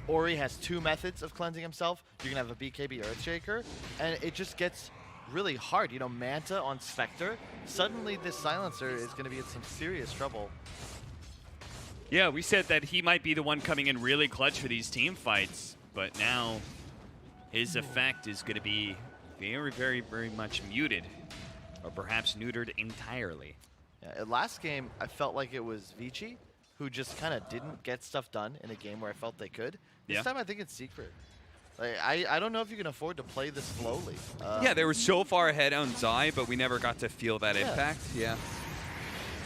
Ori has 2 methods of cleansing himself. You're going to have a BKB Earthshaker, and it just gets really hard. You know, Manta on Spectre, suddenly this Silencer is going to be in some serious trouble. Yeah, we said that he might be the one coming in really clutch for these team fights. But now his effect is going to be very, very, very much muted, or perhaps neutered entirely. Yeah, last game, I felt like it was Vici who just kind of didn't get stuff done in a game where I felt they could. This time, I think it's Secret. Like, I don't know if you can afford to play this slowly. Yeah, they were so far ahead on Zai, but we never got to feel that impact. Yeah.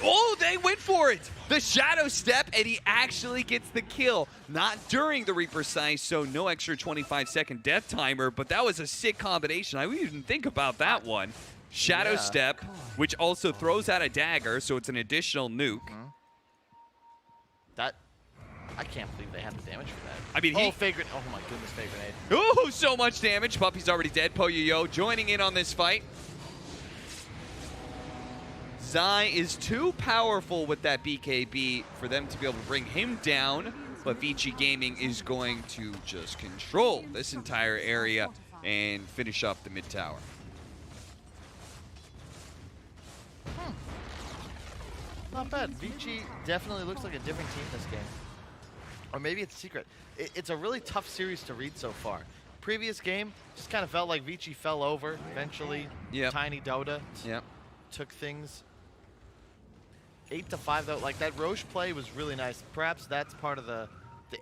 Oh, they went for it! The Shadow Step, and he actually gets the kill. Not during the Reaper Size, so no extra 25-second death timer, but that was a sick combination. I didn't even think about that one. Shadow Step, which also throws out a dagger, so it's an additional nuke. That, I can't believe they had the damage for that. I mean, fake grenade. Oh my goodness, fake grenade. Oh, so much damage. Puppey's already dead. Po-Yo-Yo joining in on this fight. Zai is too powerful with that BKB for them to be able to bring him down, but Vici Gaming is going to just control this entire area and finish up the mid tower. Not bad. Vici definitely looks like a different team this game. Or maybe it's Secret. It's a really tough series to read so far. Previous game, just kind of felt like Vici fell over eventually. Tiny Dota took things. 8-5 though, like that Roche play was really nice. Perhaps that's part of the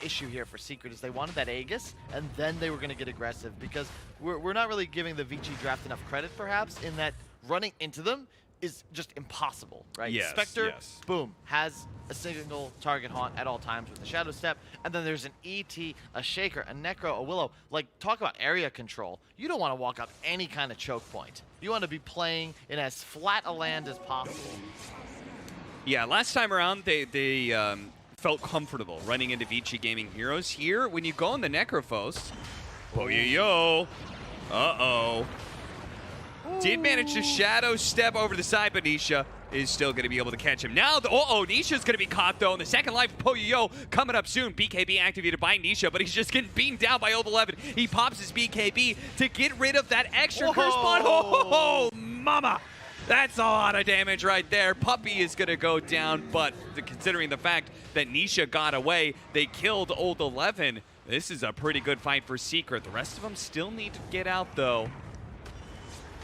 issue here for Secret is they wanted that Aegis and then they were going to get aggressive because we're not really giving the Vici draft enough credit perhaps in that running into them is just impossible, right? Yes, Spectre, boom, has a single target haunt at all times with the Shadow Step, and then there's an ET, a Shaker, a Necro, a Willow. Like, talk about area control. You don't want to walk up any kind of choke point. You want to be playing in as flat a land as possible. Yeah, last time around, they felt comfortable running into Vici Gaming heroes. Here, when you go on the Necrophos, Po-Yo-Yo, uh-oh. Did manage to Shadow Step over the side, but Nisha is still going to be able to catch him. Now, Nisha's going to be caught, though, in the second life. Po-Yo-Yo coming up soon. BKB activated by Nisha, but he's just getting beamed down by Old 11. He pops his BKB to get rid of that extra curse spawn. Oh, mama! That's a lot of damage right there. Puppey is going to go down, but considering the fact that Nisha got away, they killed Old 11. This is a pretty good fight for Secret. The rest of them still need to get out, though.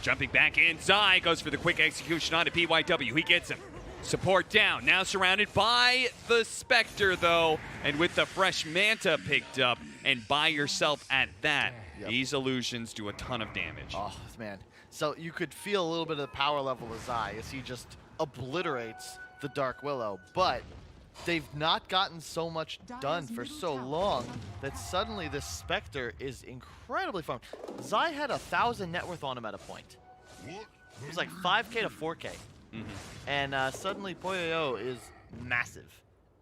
Jumping back in, Zai goes for the quick execution onto PYW. He gets him. Support down. Now surrounded by the Spectre, though. And with the fresh Manta picked up, and by yourself at that, these illusions do a ton of damage. Oh, man. So you could feel a little bit of the power level of Zai as he just obliterates the Dark Willow. But they've not gotten so much done for so long that suddenly this Spectre is incredibly fun. Zai had 1,000 net worth on him at a point. It was like 5K to 4K. And suddenly Po-Yo-Yo is massive.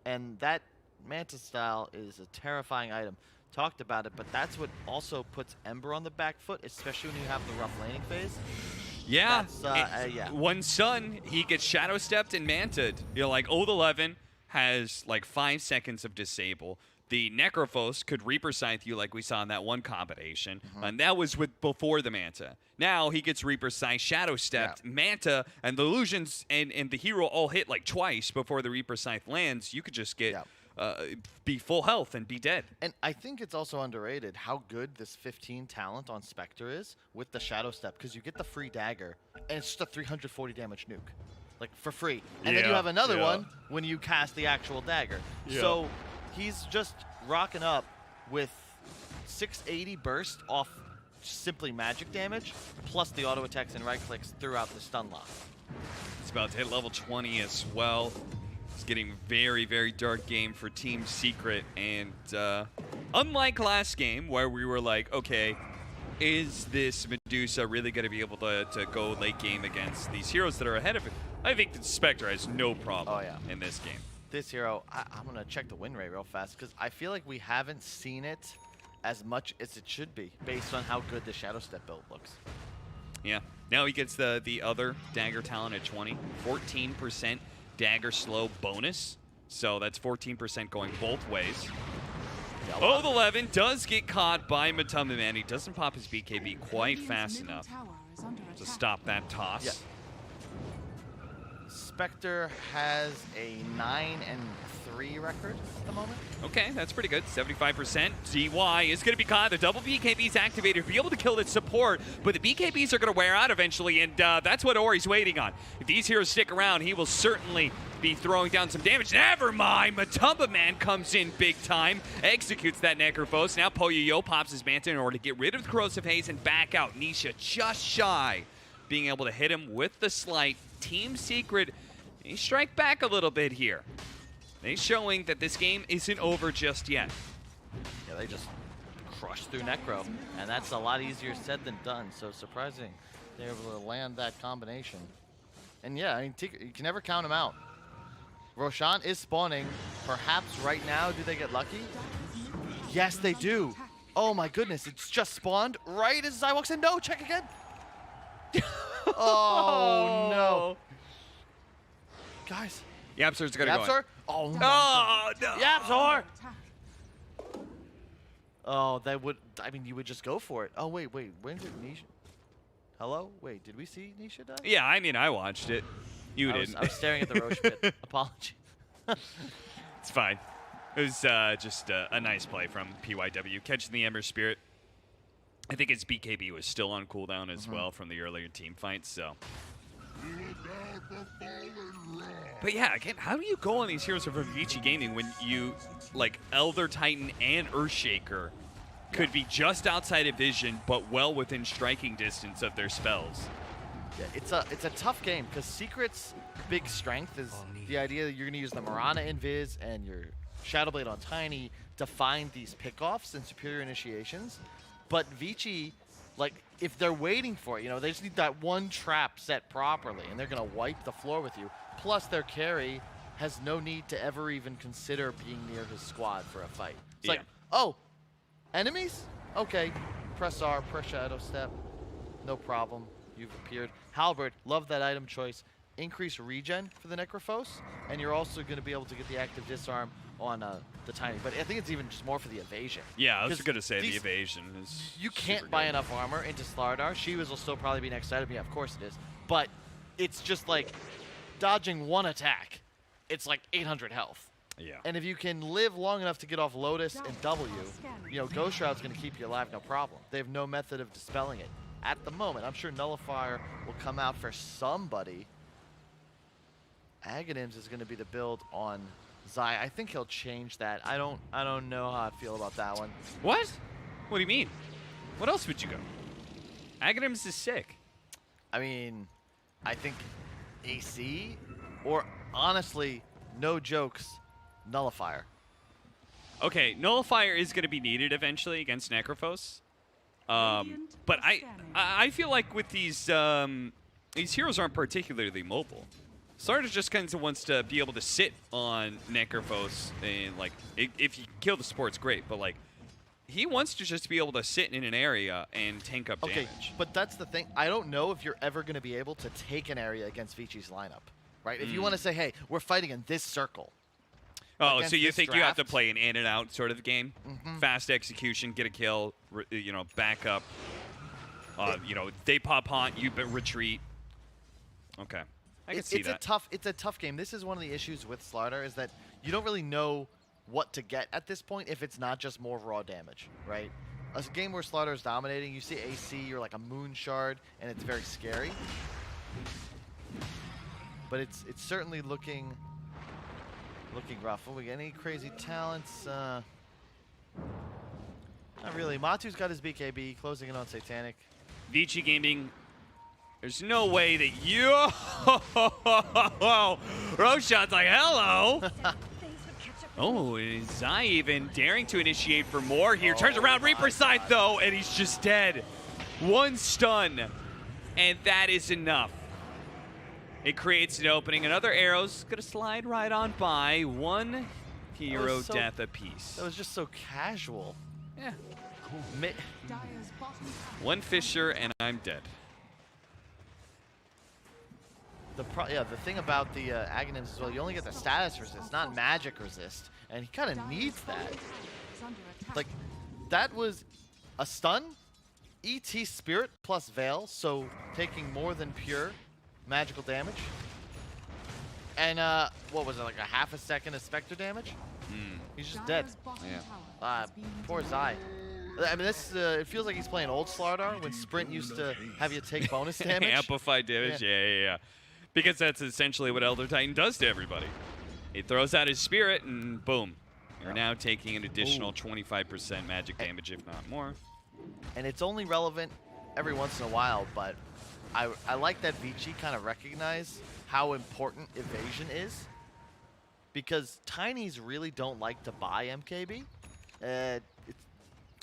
And that Manta style is a terrifying item. Talked about it, but that's what also puts Ember on the back foot, especially when you have the rough laning phase. Yeah. One Sun, he gets Shadow Stepped and Manted. You're like, Old 11 has like 5 seconds of disable. The Necrophos could Reaper Scythe you like we saw in that one combination, and that was with before the Manta. Now he gets Reaper Scythe, Shadow Stepped, Manta, and the Illusions and the hero all hit like twice before the Reaper Scythe lands. You could just get be full health and be dead. And I think it's also underrated how good this 15 talent on Spectre is with the Shadow Step, because you get the free dagger, and it's just a 340 damage nuke. Like, for free. And then you have another one when you cast the actual dagger. So he's just rocking up with 680 burst off simply magic damage, plus the auto attacks and right clicks throughout the stun lock. It's about to hit level 20 as well. It's getting very, very dark game for Team Secret. And unlike last game where we were like, okay, is this Medusa really going to be able to go late game against these heroes that are ahead of it? I think the Spectre has no problem in this game. This hero, I'm going to check the win rate real fast because I feel like we haven't seen it as much as it should be based on how good the Shadow Step build looks. Yeah. Now he gets the other dagger talent at 20. 14% dagger slow bonus. So that's 14% going both ways. Oh, the 11 does get caught by Matumba Man. He doesn't pop his BKB quite fast enough to stop that toss. Yeah. Spectre has a 9-3 record at the moment. Okay, that's pretty good. 75%. DY is going to be caught. The double BKB is activated to be able to kill its support, but the BKBs are going to wear out eventually, and that's what Ori's waiting on. If these heroes stick around, he will certainly be throwing down some damage. Never mind. Matumba Man comes in big time, executes that Necrophos. Now Poyoyo pops his Manta in order to get rid of the Corrosive Haze and back out. Nisha just shy, being able to hit him with the Slight. Team Secret, they strike back a little bit here. They showing that this game isn't over just yet. Yeah, they just crushed through Necro, and that's a lot easier said than done. So surprising they're able to land that combination. And yeah, I mean, you can never count them out. Roshan is spawning. Perhaps right now, do they get lucky? Yes, they do. Oh my goodness, it's just spawned right as I walks in. No, check again. Oh no. Guys. Yapzor's gonna go. Yapzor? Oh no. Oh, no. Yapzor! Oh, that would, I mean, you would just go for it. Oh, wait, when did Nisha? Hello? Wait, did we see Nisha die? Yeah, I mean, I watched it. You didn't. I was staring at the Roche pit. Apology. It's fine. It was just a nice play from PYW, catching the Ember Spirit. I think his BKB was still on cooldown as well from the earlier team fights, so. But yeah, again, how do you go on these heroes of Vici Gaming when you, like, Elder Titan and Earthshaker could be just outside of vision, but well within striking distance of their spells? Yeah, it's a tough game because Secret's big strength is the idea that you're going to use the Mirana Invis and your Shadow Blade on Tiny to find these pickoffs and superior initiations. But Vici, like, if they're waiting for it, you know, they just need that one trap set properly, and they're going to wipe the floor with you. Plus, their carry has no need to ever even consider being near his squad for a fight. It's like, oh, enemies? Okay, press R, press Shadow Step, no problem. You've appeared. Halberd, love that item choice. Increase regen for the Necrophos, and you're also going to be able to get the active disarm on the Tiny. But I think it's even just more for the evasion. Yeah, I was going to say the evasion is You can't buy enough armor into Slardar. Shivas will still probably be next side of me. Yeah, of course it is. But it's just like dodging one attack. It's like 800 health. Yeah. And if you can live long enough to get off Lotus and W, you know, Ghost Shroud's going to keep you alive, no problem. They have no method of dispelling it. At the moment, I'm sure Nullifier will come out for somebody. Aghanims is going to be the build on Zai. I think he'll change that. I don't know how I feel about that one. What? What do you mean? What else would you go? Aghanims is sick. I mean, I think AC, or honestly, no jokes, Nullifier. Okay, Nullifier is going to be needed eventually against Necrophos. But I feel like with these heroes aren't particularly mobile. Slardar just kind of wants to be able to sit on Necrophos and, like, if you kill the support, it's great, but, like, he wants to just be able to sit in an area and tank up damage. Okay, but that's the thing. I don't know if you're ever going to be able to take an area against Vici's lineup, right? If you want to say, hey, we're fighting in this circle. Oh, so you think you have to play an in and out sort of game? Fast execution, get a kill, you know, back up. You know, they pop haunt, you retreat. Okay. I can see that. It's a tough game. This is one of the issues with Slardar is that you don't really know what to get at this point if it's not just more raw damage, right? A game where Slardar is dominating, you see AC, you're like a moon shard, and it's very scary. But it's certainly looking rough. Oh, we got any crazy talents? Not really. Matu's got his BKB, closing in on Satanic. Vici Gaming. There's no way that you. Roshan's like, hello. Oh, is Zai even daring to initiate for more here? Turns around, Reaper side though, and he's just dead. One stun, and that is enough. It creates an opening. Another arrow's gonna slide right on by. One hero death apiece. That was just so casual. Yeah. Dire's bottom tower. One Fissure, and I'm dead. The thing about the Aghanims as well, you only get the status resist, not magic resist, and he kind of needs that. Is under attack. Like, that was a stun, ET Spirit plus Veil, so taking more than pure magical damage. And what was it, like a half a second of Spectre damage? He's just dead. Dire's bottom Yeah. tower is being Poor Zai. I mean, this it feels like he's playing old Slardar when Sprint used to have you take bonus damage. Amplified damage, yeah. Because that's essentially what Elder Titan does to everybody. He throws out his spirit, and boom. You're now taking an additional 25% magic damage, if not more. And it's only relevant every once in a while, but I like that Vici kind of recognized how important evasion is, because Tinies really don't like to buy MKB. It's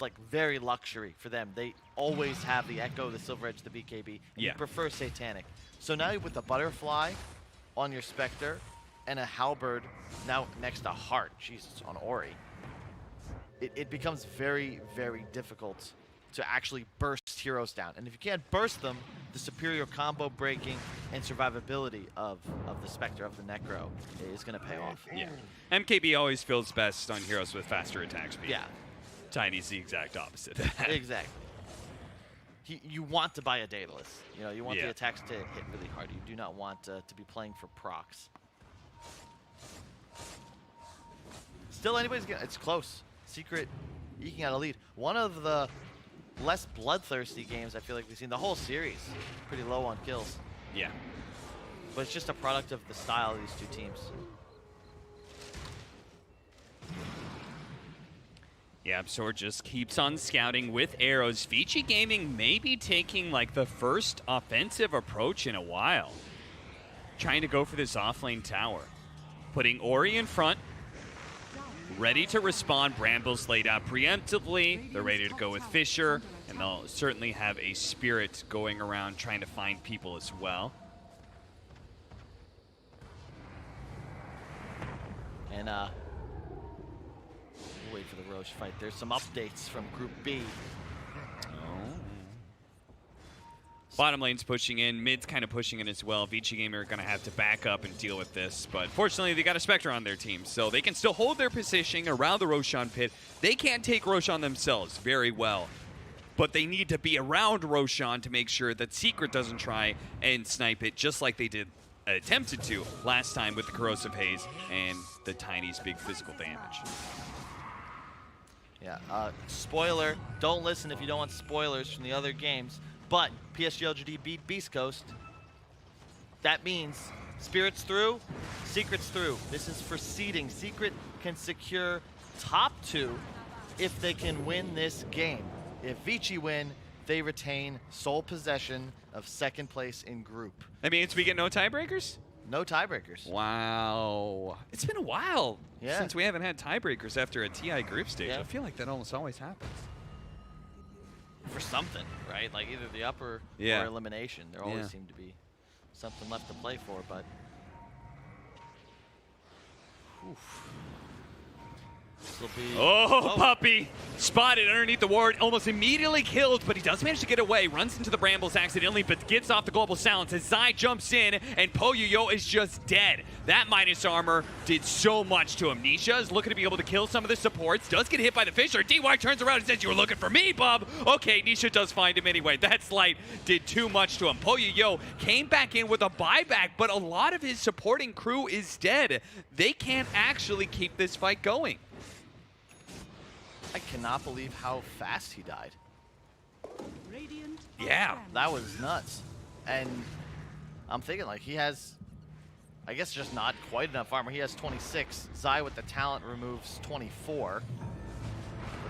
like very luxury for them. They always have the Echo, the Silver Edge, the BKB, and you prefer Satanic. So now with the Butterfly on your Spectre and a Halberd now next to Heart, Jesus, on Ori, it becomes very, very difficult to actually burst heroes down. And if you can't burst them, the superior combo breaking and survivability of the Spectre, of the Necro, is going to pay off. Yeah. MKB always feels best on heroes with faster attack speed. Yeah. Tiny's the exact opposite. Exactly. You want to buy a Daedalus. You know, you want Yeah. the attacks to hit really hard. You do not want to be playing for procs. Still, anybody's getting. It's close. Secret eking out a lead. One of the less bloodthirsty games I feel like we've seen the whole series. Pretty low on kills, Yeah. but it's just a product of the style of these two teams. Yeah, Absor just keeps on scouting with arrows. Vici Gaming may be taking like the first offensive approach in a while. Trying to go for this offlane tower. Putting Ori in front. Ready to respond. Bramble's laid out preemptively. They're ready to go with Fissure. And they'll certainly have a Spirit going around trying to find people as well. And we'll wait for the Roche fight. There's some updates from Group B. Bottom lane's pushing in, mid's kind of pushing in as well. Vici Gamer are going to have to back up and deal with this, but fortunately they got a Spectre on their team, so they can still hold their position around the Roshan pit. They can't take Roshan themselves very well, but they need to be around Roshan to make sure that Secret doesn't try and snipe it, just like they did attempted to last time with the Corrosive Haze and the Tiny's big physical damage. Yeah, spoiler, don't listen if you don't want spoilers from the other games, but PSG.LGD beat Beast Coast. That means Spirit's through, Secret's through. This is for seeding. Secret can secure top 2 if they can win this game. If Vici win, they retain sole possession of second place in group. That means we get no tiebreakers? No tiebreakers. Wow. It's been a while since we haven't had tiebreakers after a TI group stage. Yeah. I feel like that almost always happens. For something, right? Like either the upper Yeah. or elimination. There always seem to be something left to play for, but oof. This'll be Puppy! Spotted underneath the ward, almost immediately killed, but he does manage to get away. Runs into the brambles accidentally, but gets off the global silence as Zai jumps in, and Poyoyo is just dead. That minus armor did so much to him. Nisha is looking to be able to kill some of the supports, does get hit by the Fissure. DY turns around and says, "You were looking for me, bub." Okay, Nisha does find him anyway. That slight did too much to him. Poyoyo came back in with a buyback, but a lot of his supporting crew is dead. They can't actually keep this fight going. I cannot believe how fast he died. Radiant Yeah, That was nuts. And I'm thinking like he has, I guess just not quite enough armor. He has 26. Zai with the talent removes 24.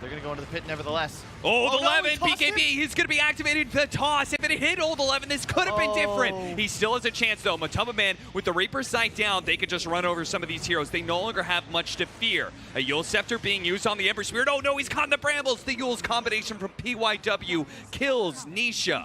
But they're going to go into the pit nevertheless. Old no, 11, he tossed BKB, it. he's going to be activated the toss. If it hit Old 11, this could have been different. He still has a chance, though. Matumba Man, with the Reaper sight down, they could just run over some of these heroes. They no longer have much to fear. A Yule Scepter being used on the Ember Spirit. Oh, no, he's caught in the brambles. The Yule's combination from PYW kills Nisha.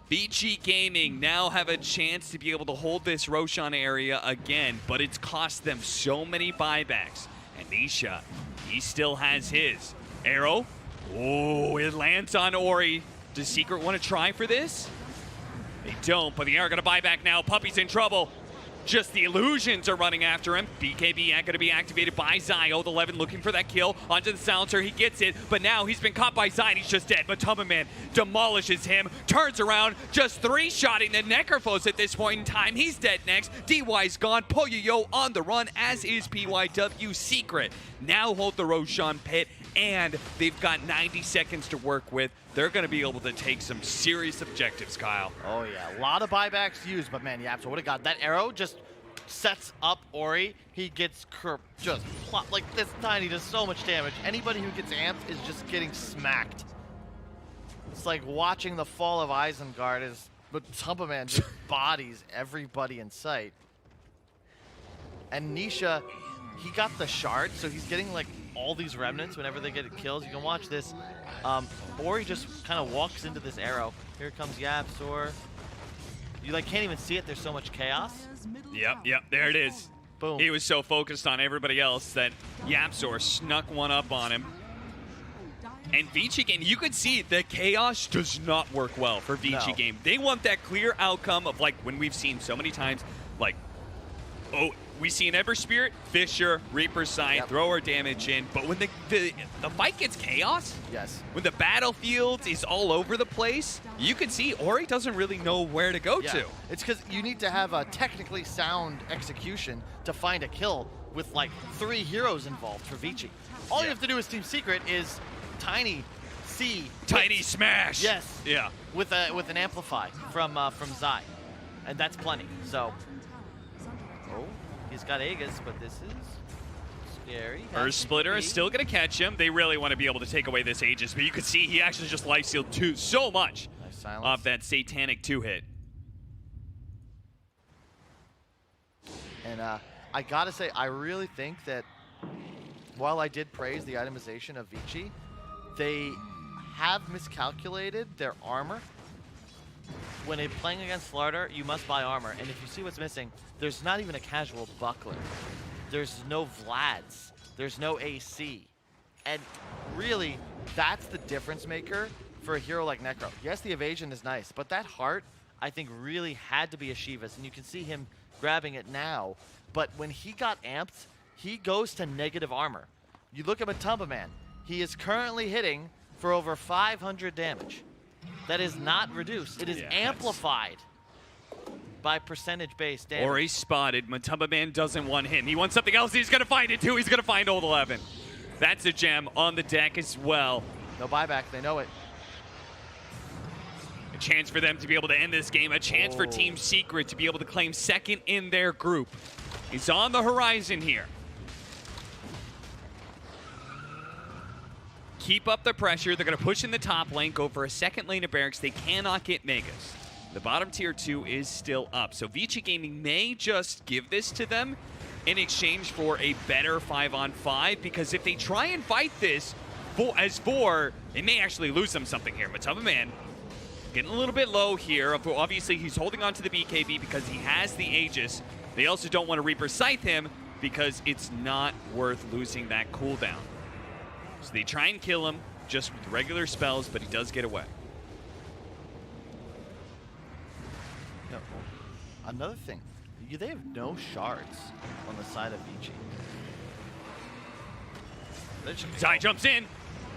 Vici Gaming now have a chance to be able to hold this Roshan area again, but it's cost them so many buybacks. And Nisha, he still has his. Arrow. Oh, it lands on Ori. Does Secret want to try for this? They don't, but the arrow going to buy back now. Puppy's in trouble. Just the illusions are running after him. BKB going to be activated by Zai. Old 11 looking for that kill. Onto the silencer, he gets it, but now he's been caught by Zai and he's just dead. Matumba Man demolishes him, turns around, just three-shotting the Necrophos at this point in time. He's dead next. DY's gone. Poyoyo on the run, as is PYW. Secret now hold the Roshan pit, and they've got 90 seconds to work with. They're going to be able to take some serious objectives, Kyle. Oh, yeah. A lot of buybacks used, but man, Yapso would have got that arrow. Just sets up Ori. He gets just plop like this tiny, does so much damage. Anybody who gets amped is just getting smacked. It's like watching the fall of Isengard as Matumba Man just bodies everybody in sight. And Nisha, he got the shard, so he's getting like all these remnants whenever they get kills. You can watch this. Ori just kind of walks into this arrow. Here comes Yapsor. You like can't even see it. There's so much chaos. Yep, there it is. Boom. He was so focused on everybody else that Yapsor snuck one up on him. And Vici Game, you could see the chaos does not work well for Vici Game. They want that clear outcome of like when we've seen so many times, like, oh, we see an Ember Spirit, Fisher, Reaper Sight, thrower damage in, but when the fight gets chaos, when the battlefield is all over the place, you can see Ori doesn't really know where to go to. It's because you need to have a technically sound execution to find a kill with like 3 heroes involved for Vici. All you have to do as Team Secret is tiny smash. Yes. Yeah. With an amplify from Zai, and that's plenty. So. Oh. He's got Aegis, but this is scary. Earth Splitter is still going to catch him. They really want to be able to take away this Aegis, but you can see he actually just life sealed so much off that satanic 2-hit. And I gotta say, I really think that while I did praise the itemization of Vici, they have miscalculated their armor. When they're playing against Slardar, you must buy armor, and if you see what's missing, there's not even a casual buckler. There's no Vlads. There's no AC. And really, that's the difference maker for a hero like Necro. Yes, the evasion is nice, but that heart, I think, really had to be a Shiva's, and you can see him grabbing it now. But when he got amped, he goes to negative armor. You look at Matumba Man. He is currently hitting for over 500 damage. That is not reduced. It is amplified by percentage-based damage. Ori spotted. Matumba Man doesn't want him. He wants something else. He's going to find it, too. He's going to find Old 11. That's a gem on the deck as well. No buyback. They know it. A chance for them to be able to end this game. A chance for Team Secret to be able to claim second in their group. He's on the horizon here. Keep up the pressure. They're going to push in the top lane, go for a second lane of barracks. They cannot get Megas. The bottom tier 2 is still up. So Vici Gaming may just give this to them in exchange for a better 5-on-5, because if they try and fight this as 4, they may actually lose them something here. Matumba Man getting a little bit low here. Obviously, he's holding on to the BKB because he has the Aegis. They also don't want to Reaper Scythe him because it's not worth losing that cooldown. So they try and kill him just with regular spells, but he does get away. Another thing, they have no shards on the side of Vici. Zai jumps in,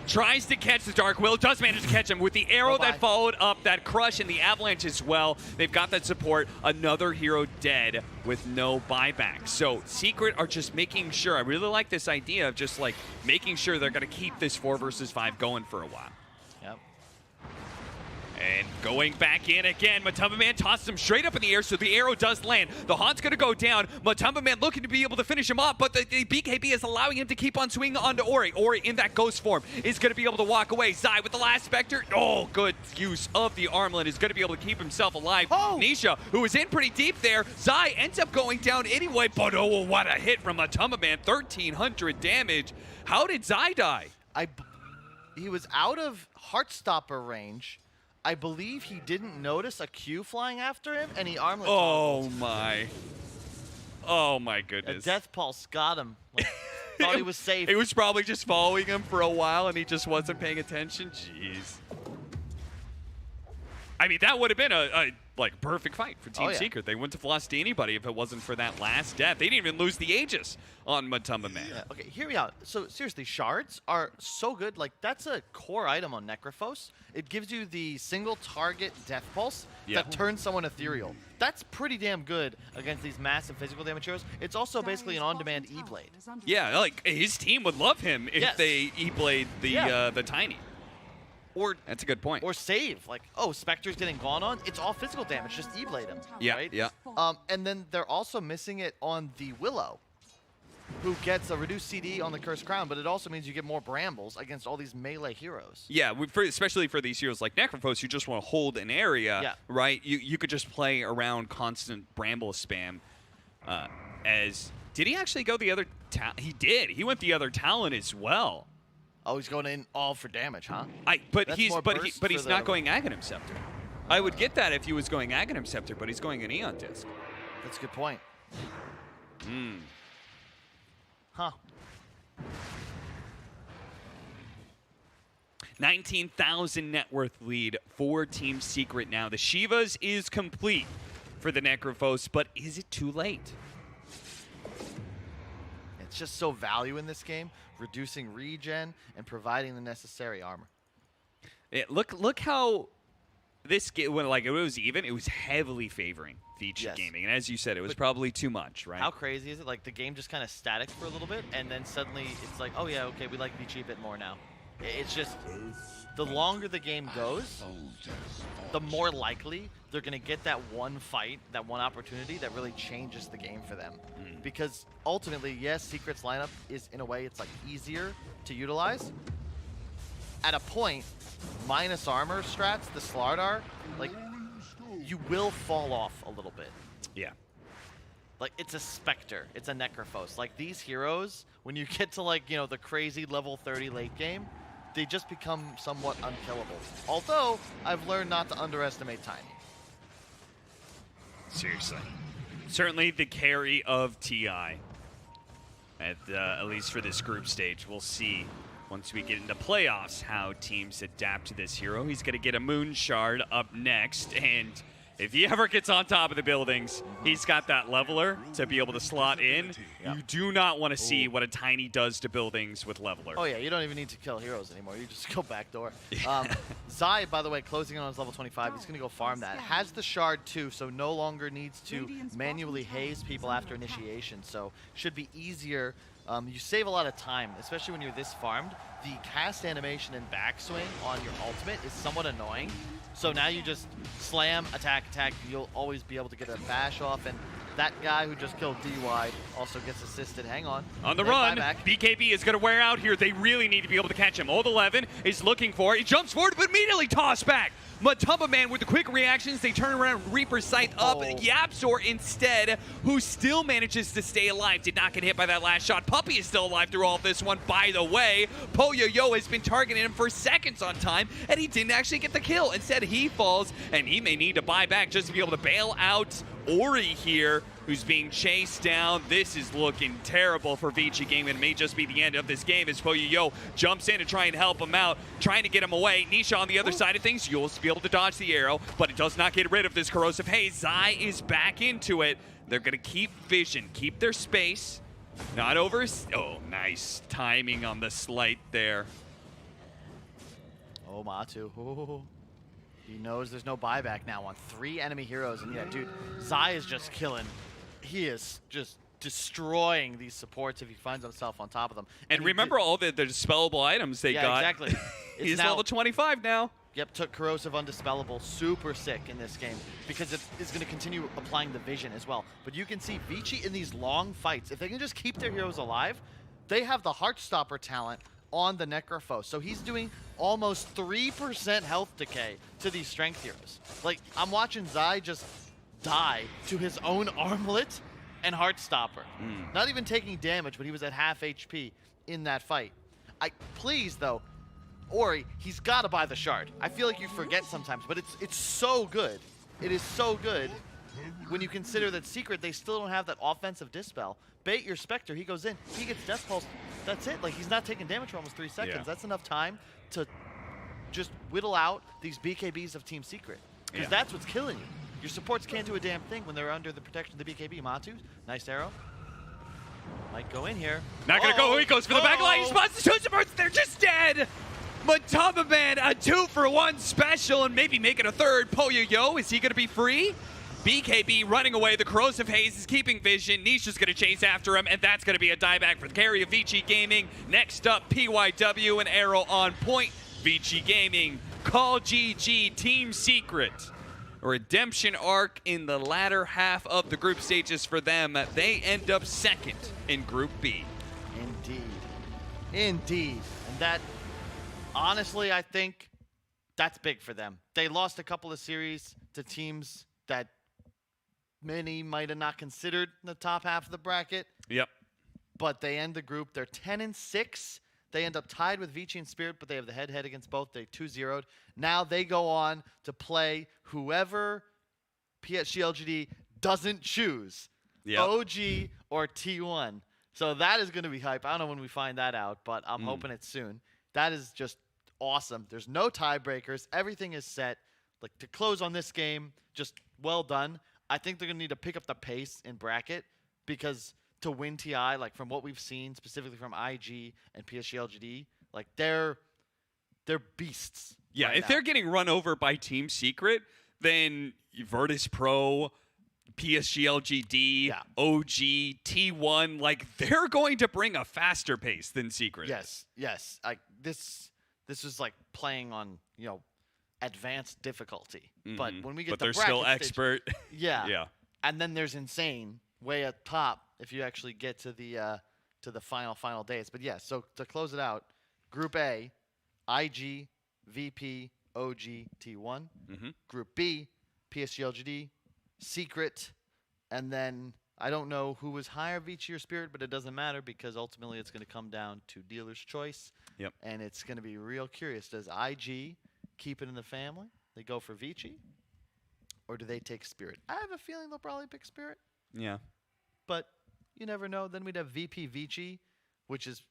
tries to catch the Dark Will, does manage to catch him with the arrow that followed up that crush and the avalanche as well. They've got that support. Another hero dead with no buyback. So Secret are just making sure. I really like this idea of just like making sure they're going to keep this 4 versus 5 going for a while. Yep. And going back in again, Matumba Man tosses him straight up in the air, so the arrow does land. The Haunt's going to go down. Matumba Man looking to be able to finish him off, but the BKB is allowing him to keep on swinging onto Ori. Ori in that ghost form is going to be able to walk away. Zai with the last Spectre. Oh, good use of the Armlet is going to be able to keep himself alive. Oh. Nisha, who was in pretty deep there. Zai ends up going down anyway, but oh, what a hit from Matumba Man. 1,300 damage. How did Zai die? He was out of Heartstopper range. I believe he didn't notice a Q flying after him, and he armlet Oh toggled. my. Oh my A goodness. death pulse got him. Like, thought he was safe. It was probably just following him for a while and he just wasn't paying attention. Jeez. I mean, that would have been a like perfect fight for Team Oh, yeah. Secret. They wouldn't have lost to anybody if it wasn't for that last death. They didn't even lose the Aegis on Matumba Man. Yeah, okay, hear me out. So seriously, shards are so good. Like, that's a core item on Necrophos. It gives you the single target death pulse Yeah. that turns someone ethereal. That's pretty damn good against these massive physical damage heroes. It's also basically an on-demand E-Blade. Yeah, like his team would love him if Yes. they E-Blade the Tiny. Or That's a good point. or save. Like, oh, Spectre's getting gone on. It's all physical damage. Just E-Blade him. Yeah, right? yeah. And then they're also missing it on the Willow, who gets a reduced CD on the Cursed Crown, but it also means you get more Brambles against all these melee heroes. Yeah, especially for these heroes like Necrophos, you just want to hold an area, Yeah. right? You could just play around constant Bramble spam. Did he actually go the other He did. He went the other Talon as well. Oh, he's going in all for damage, huh? But That's he's more burst but for he's the- not going Aghanim Scepter. I would get that if he was going Aghanim Scepter, but he's going an Eon Disc. That's a good point. Hmm. Huh. 19,000 net worth lead for Team Secret now. The Shivas is complete for the Necrophos, but is it too late? It's just so value in this game, reducing regen and providing the necessary armor. Look how this game, when like it was even, it was heavily favoring Vici Yes. Gaming, and as you said, it was But probably too much, right? How crazy is it? Like, the game just kind of static for a little bit, and then suddenly it's like, oh yeah, okay, we like Vici a bit more now. It's just, the longer the game goes, the more likely they're going to get that one fight, that one opportunity that really changes the game for them. Because ultimately, yes, Secret's lineup is, in a way, it's like easier to utilize. At a point, minus armor strats, the Slardar, like, you will fall off a little bit. Yeah. Like, it's a Spectre, it's a Necrophos. Like, these heroes, when you get to, like, you know, the crazy level 30 late game, they just become somewhat unkillable. Although, I've learned not to underestimate Tiny. Seriously. Certainly the carry of TI, at least for this group stage. We'll see once we get into playoffs how teams adapt to this hero. He's going to get a Moon Shard up next, and if he ever gets on top of the buildings, he's got that leveler to be able to slot in. Yeah. You do not want to see what a Tiny does to buildings with leveler. Oh yeah, you don't even need to kill heroes anymore. You just go back door. Zai, by the way, closing on his level 25. He's going to go farm that. Has the shard too, so no longer needs to manually haze people after initiation. So should be easier. You save a lot of time, especially when you're this farmed. The cast animation and backswing on your ultimate is somewhat annoying. So now you just slam, attack, attack. You'll always be able to get a bash off. And that guy who just killed DY also gets assisted. Hang on. On the Then run, buyback. BKB is going to wear out here. They really need to be able to catch him. Old 11 is looking for it. He jumps forward, but immediately tossed back. Matumba Man with the quick reactions. They turn around, Reaper Sight up. Oh. Yapzor instead, who still manages to stay alive, did not get hit by that last shot. Puppey is still alive through all of this one, by the way. Poyo-Yo has been targeting him for seconds on time, and he didn't actually get the kill. Instead, he falls, and he may need to buy back just to be able to bail out Ori here, who's being chased down. This is looking terrible for Vici Gaming. It may just be the end of this game as Poyo-Yo jumps in to try and help him out, trying to get him away. Nisha on the other side of things, you'll be able to dodge the arrow, but it does not get rid of this corrosive haze. Zai is back into it. They're going to keep vision, keep their space. Not over. Oh, nice timing on the slight there. Oh, Matu. Ooh. He knows there's no buyback now on 3 enemy heroes. And yeah, dude, Zai is just killing. He is just destroying these supports if he finds himself on top of them. And he remember all the dispellable items they Yeah, got. exactly. It's He's now- level 25 now. Yep, took Corrosive Undispellable, super sick in this game because it's going to continue applying the vision as well. But you can see Vici in these long fights, if they can just keep their heroes alive, they have the Heartstopper talent on the Necrophos. So he's doing almost 3% health decay to these strength heroes. Like, I'm watching Zai just die to his own Armlet and Heartstopper. Not even taking damage, but he was at half HP in that fight. Please, though, Ori, he's got to buy the shard. I feel like you forget sometimes, but it's so good. It is so good when you consider that Secret, they still don't have that offensive dispel. Bait your Spectre, he goes in, he gets Death Pulse, that's it. Like, he's not taking damage for almost 3 seconds. Yeah. That's enough time to just whittle out these BKBs of Team Secret. Because that's what's killing you. Your supports can't do a damn thing when they're under the protection of the BKB. Matu, nice arrow. Might go in here. Not going to go. He goes for the back line. He spots the 2 supports. They're just dead. Matama Man, a 2-for-1 special, and maybe make it a third. Poyo-Yo, is he going to be free? BKB running away. The Corrosive Haze is keeping vision. Nisha's going to chase after him, and that's going to be a dieback for the carry of Vici Gaming. Next up, PYW, an arrow on point. Vici Gaming, call GG, Team Secret. A redemption arc in the latter half of the group stages for them. They end up second in Group B. Indeed. Indeed. And that, honestly, I think that's big for them. They lost a couple of series to teams that many might have not considered in the top half of the bracket. Yep. But they end the group. They're 10-6. They end up tied with Vici and Spirit, but they have the head-to-head against both. They 2-0'd. Now they go on to play whoever PSG.LGD doesn't choose, OG or T1. So that is going to be hype. I don't know when we find that out, but I'm hoping it's soon. That is just awesome. There's no tiebreakers. Everything is set. Like, to close on this game, just well done. I think they're going to need to pick up the pace in bracket because to win TI, like from what we've seen, specifically from IG and PSG.LGD, like they're beasts. Yeah, right if now. they're getting run over by Team Secret, then Virtus.pro, PSG.LGD, OG, T1, like they're going to bring a faster pace than Secret. Yes. Like this is like playing on, advanced difficulty. But when we get they're the still bracket expert. stage, yeah. Yeah. And then there's insane way at top if you actually get to the final days. But yeah, so to close it out, Group A, IG, VP, OG, T1. Group B, PSG.LGD, Secret, and then I don't know who was higher, Vici or Spirit, but it doesn't matter because ultimately it's going to come down to dealer's choice. Yep. And it's going to be real curious. Does IG keep it in the family? They go for Vici? Or do they take Spirit? I have a feeling they'll probably pick Spirit. Yeah. But you never know. Then we'd have VP Vici, which is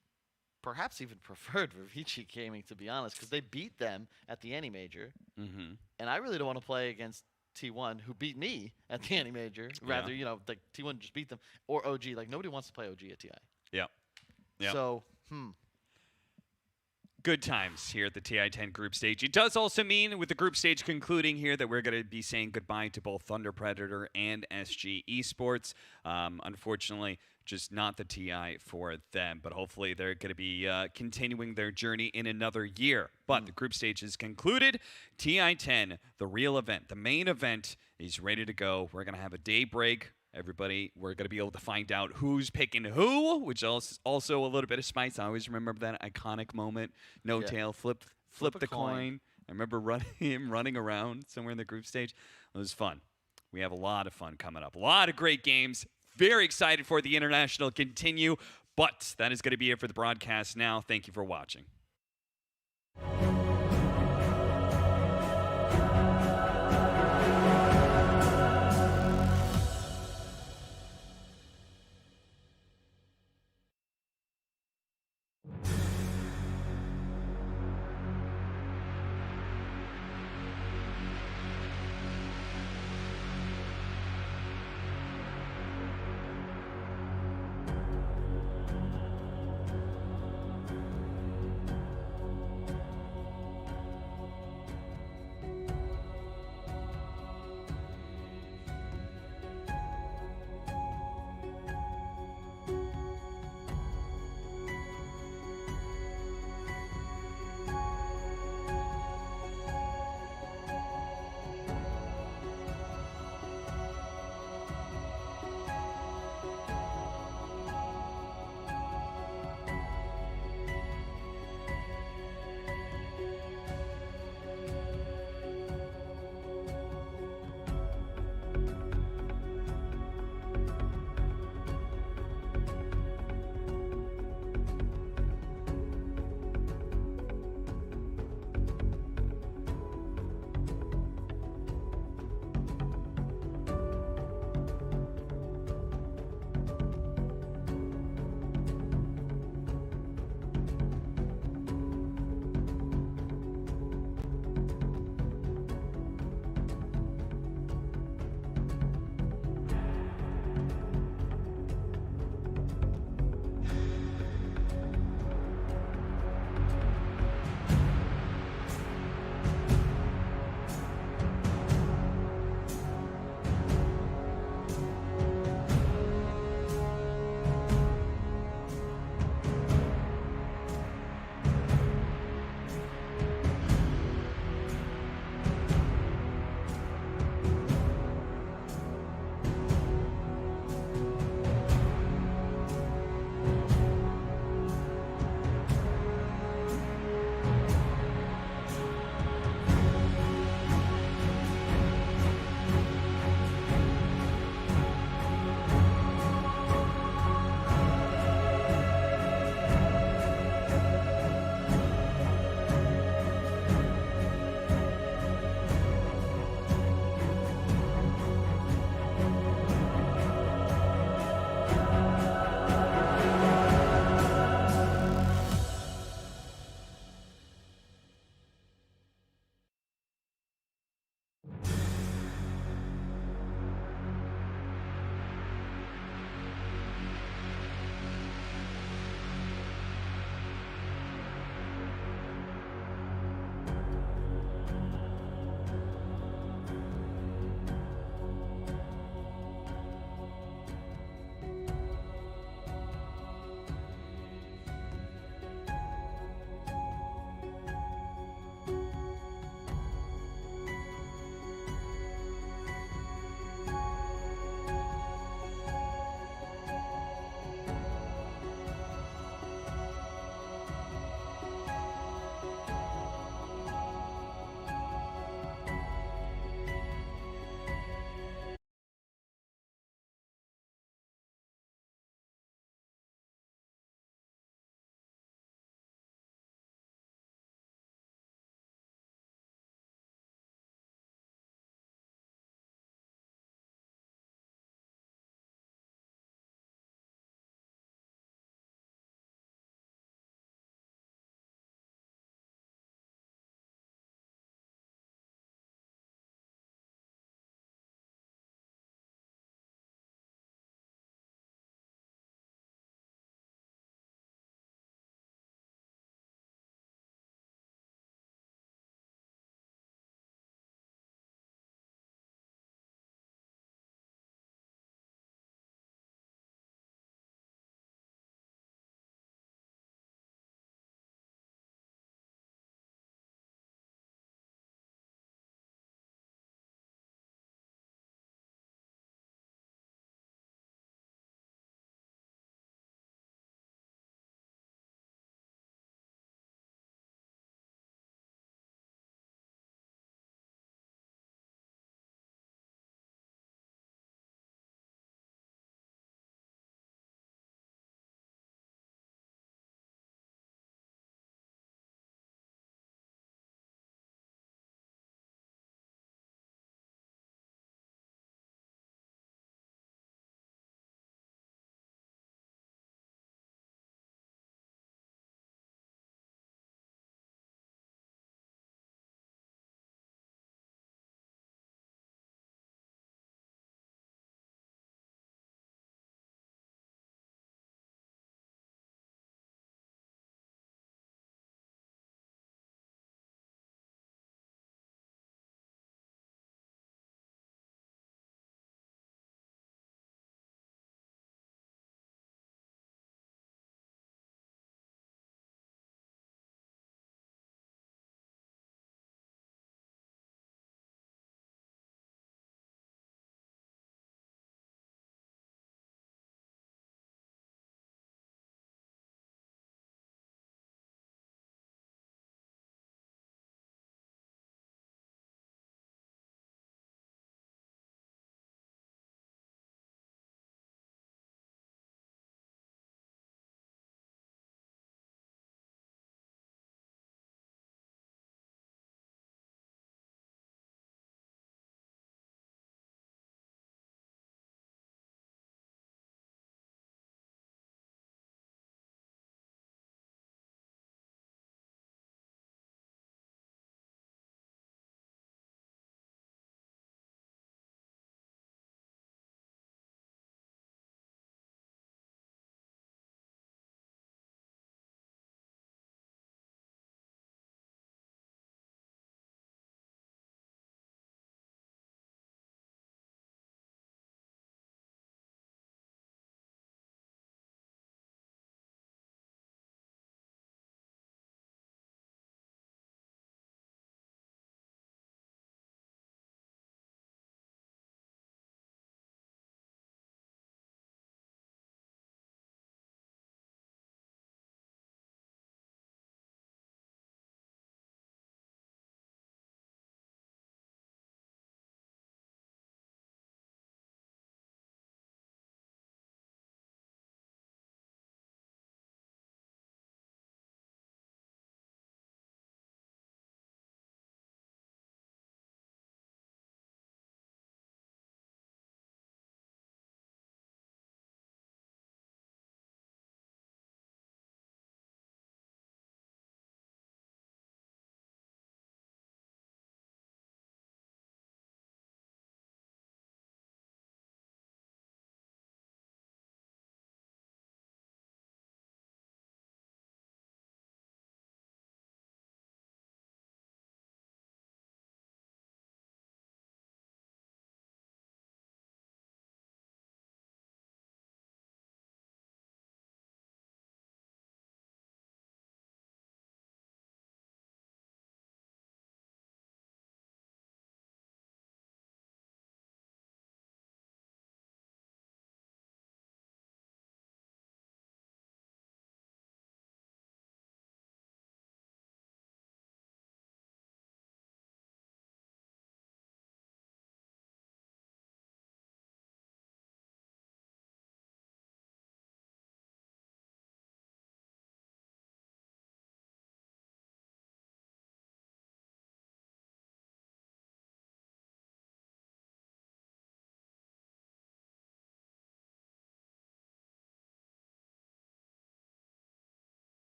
perhaps even preferred for Vici Gaming, to be honest, because they beat them at the Any Major. And I really don't want to play against T1, who beat me at the Any Major. Rather, like T1 just beat them. Or OG. Like, nobody wants to play OG at TI. Yeah. So, Good times here at the TI-10 group stage. It does also mean, with the group stage concluding here, that we're going to be saying goodbye to both Thunder Predator and SG Esports. Unfortunately, just not the TI for them, but hopefully they're going to be continuing their journey in another year. But the group stage is concluded. TI-10, the real event, the main event, is ready to go. We're going to have a day break. Everybody, we're going to be able to find out who's picking who, which is also a little bit of spice. I always remember that iconic moment. No tail, flip the coin. I remember him running around somewhere in the group stage. It was fun. We have a lot of fun coming up. A lot of great games. Very excited for the international continue. But that is going to be it for the broadcast now. Thank you for watching.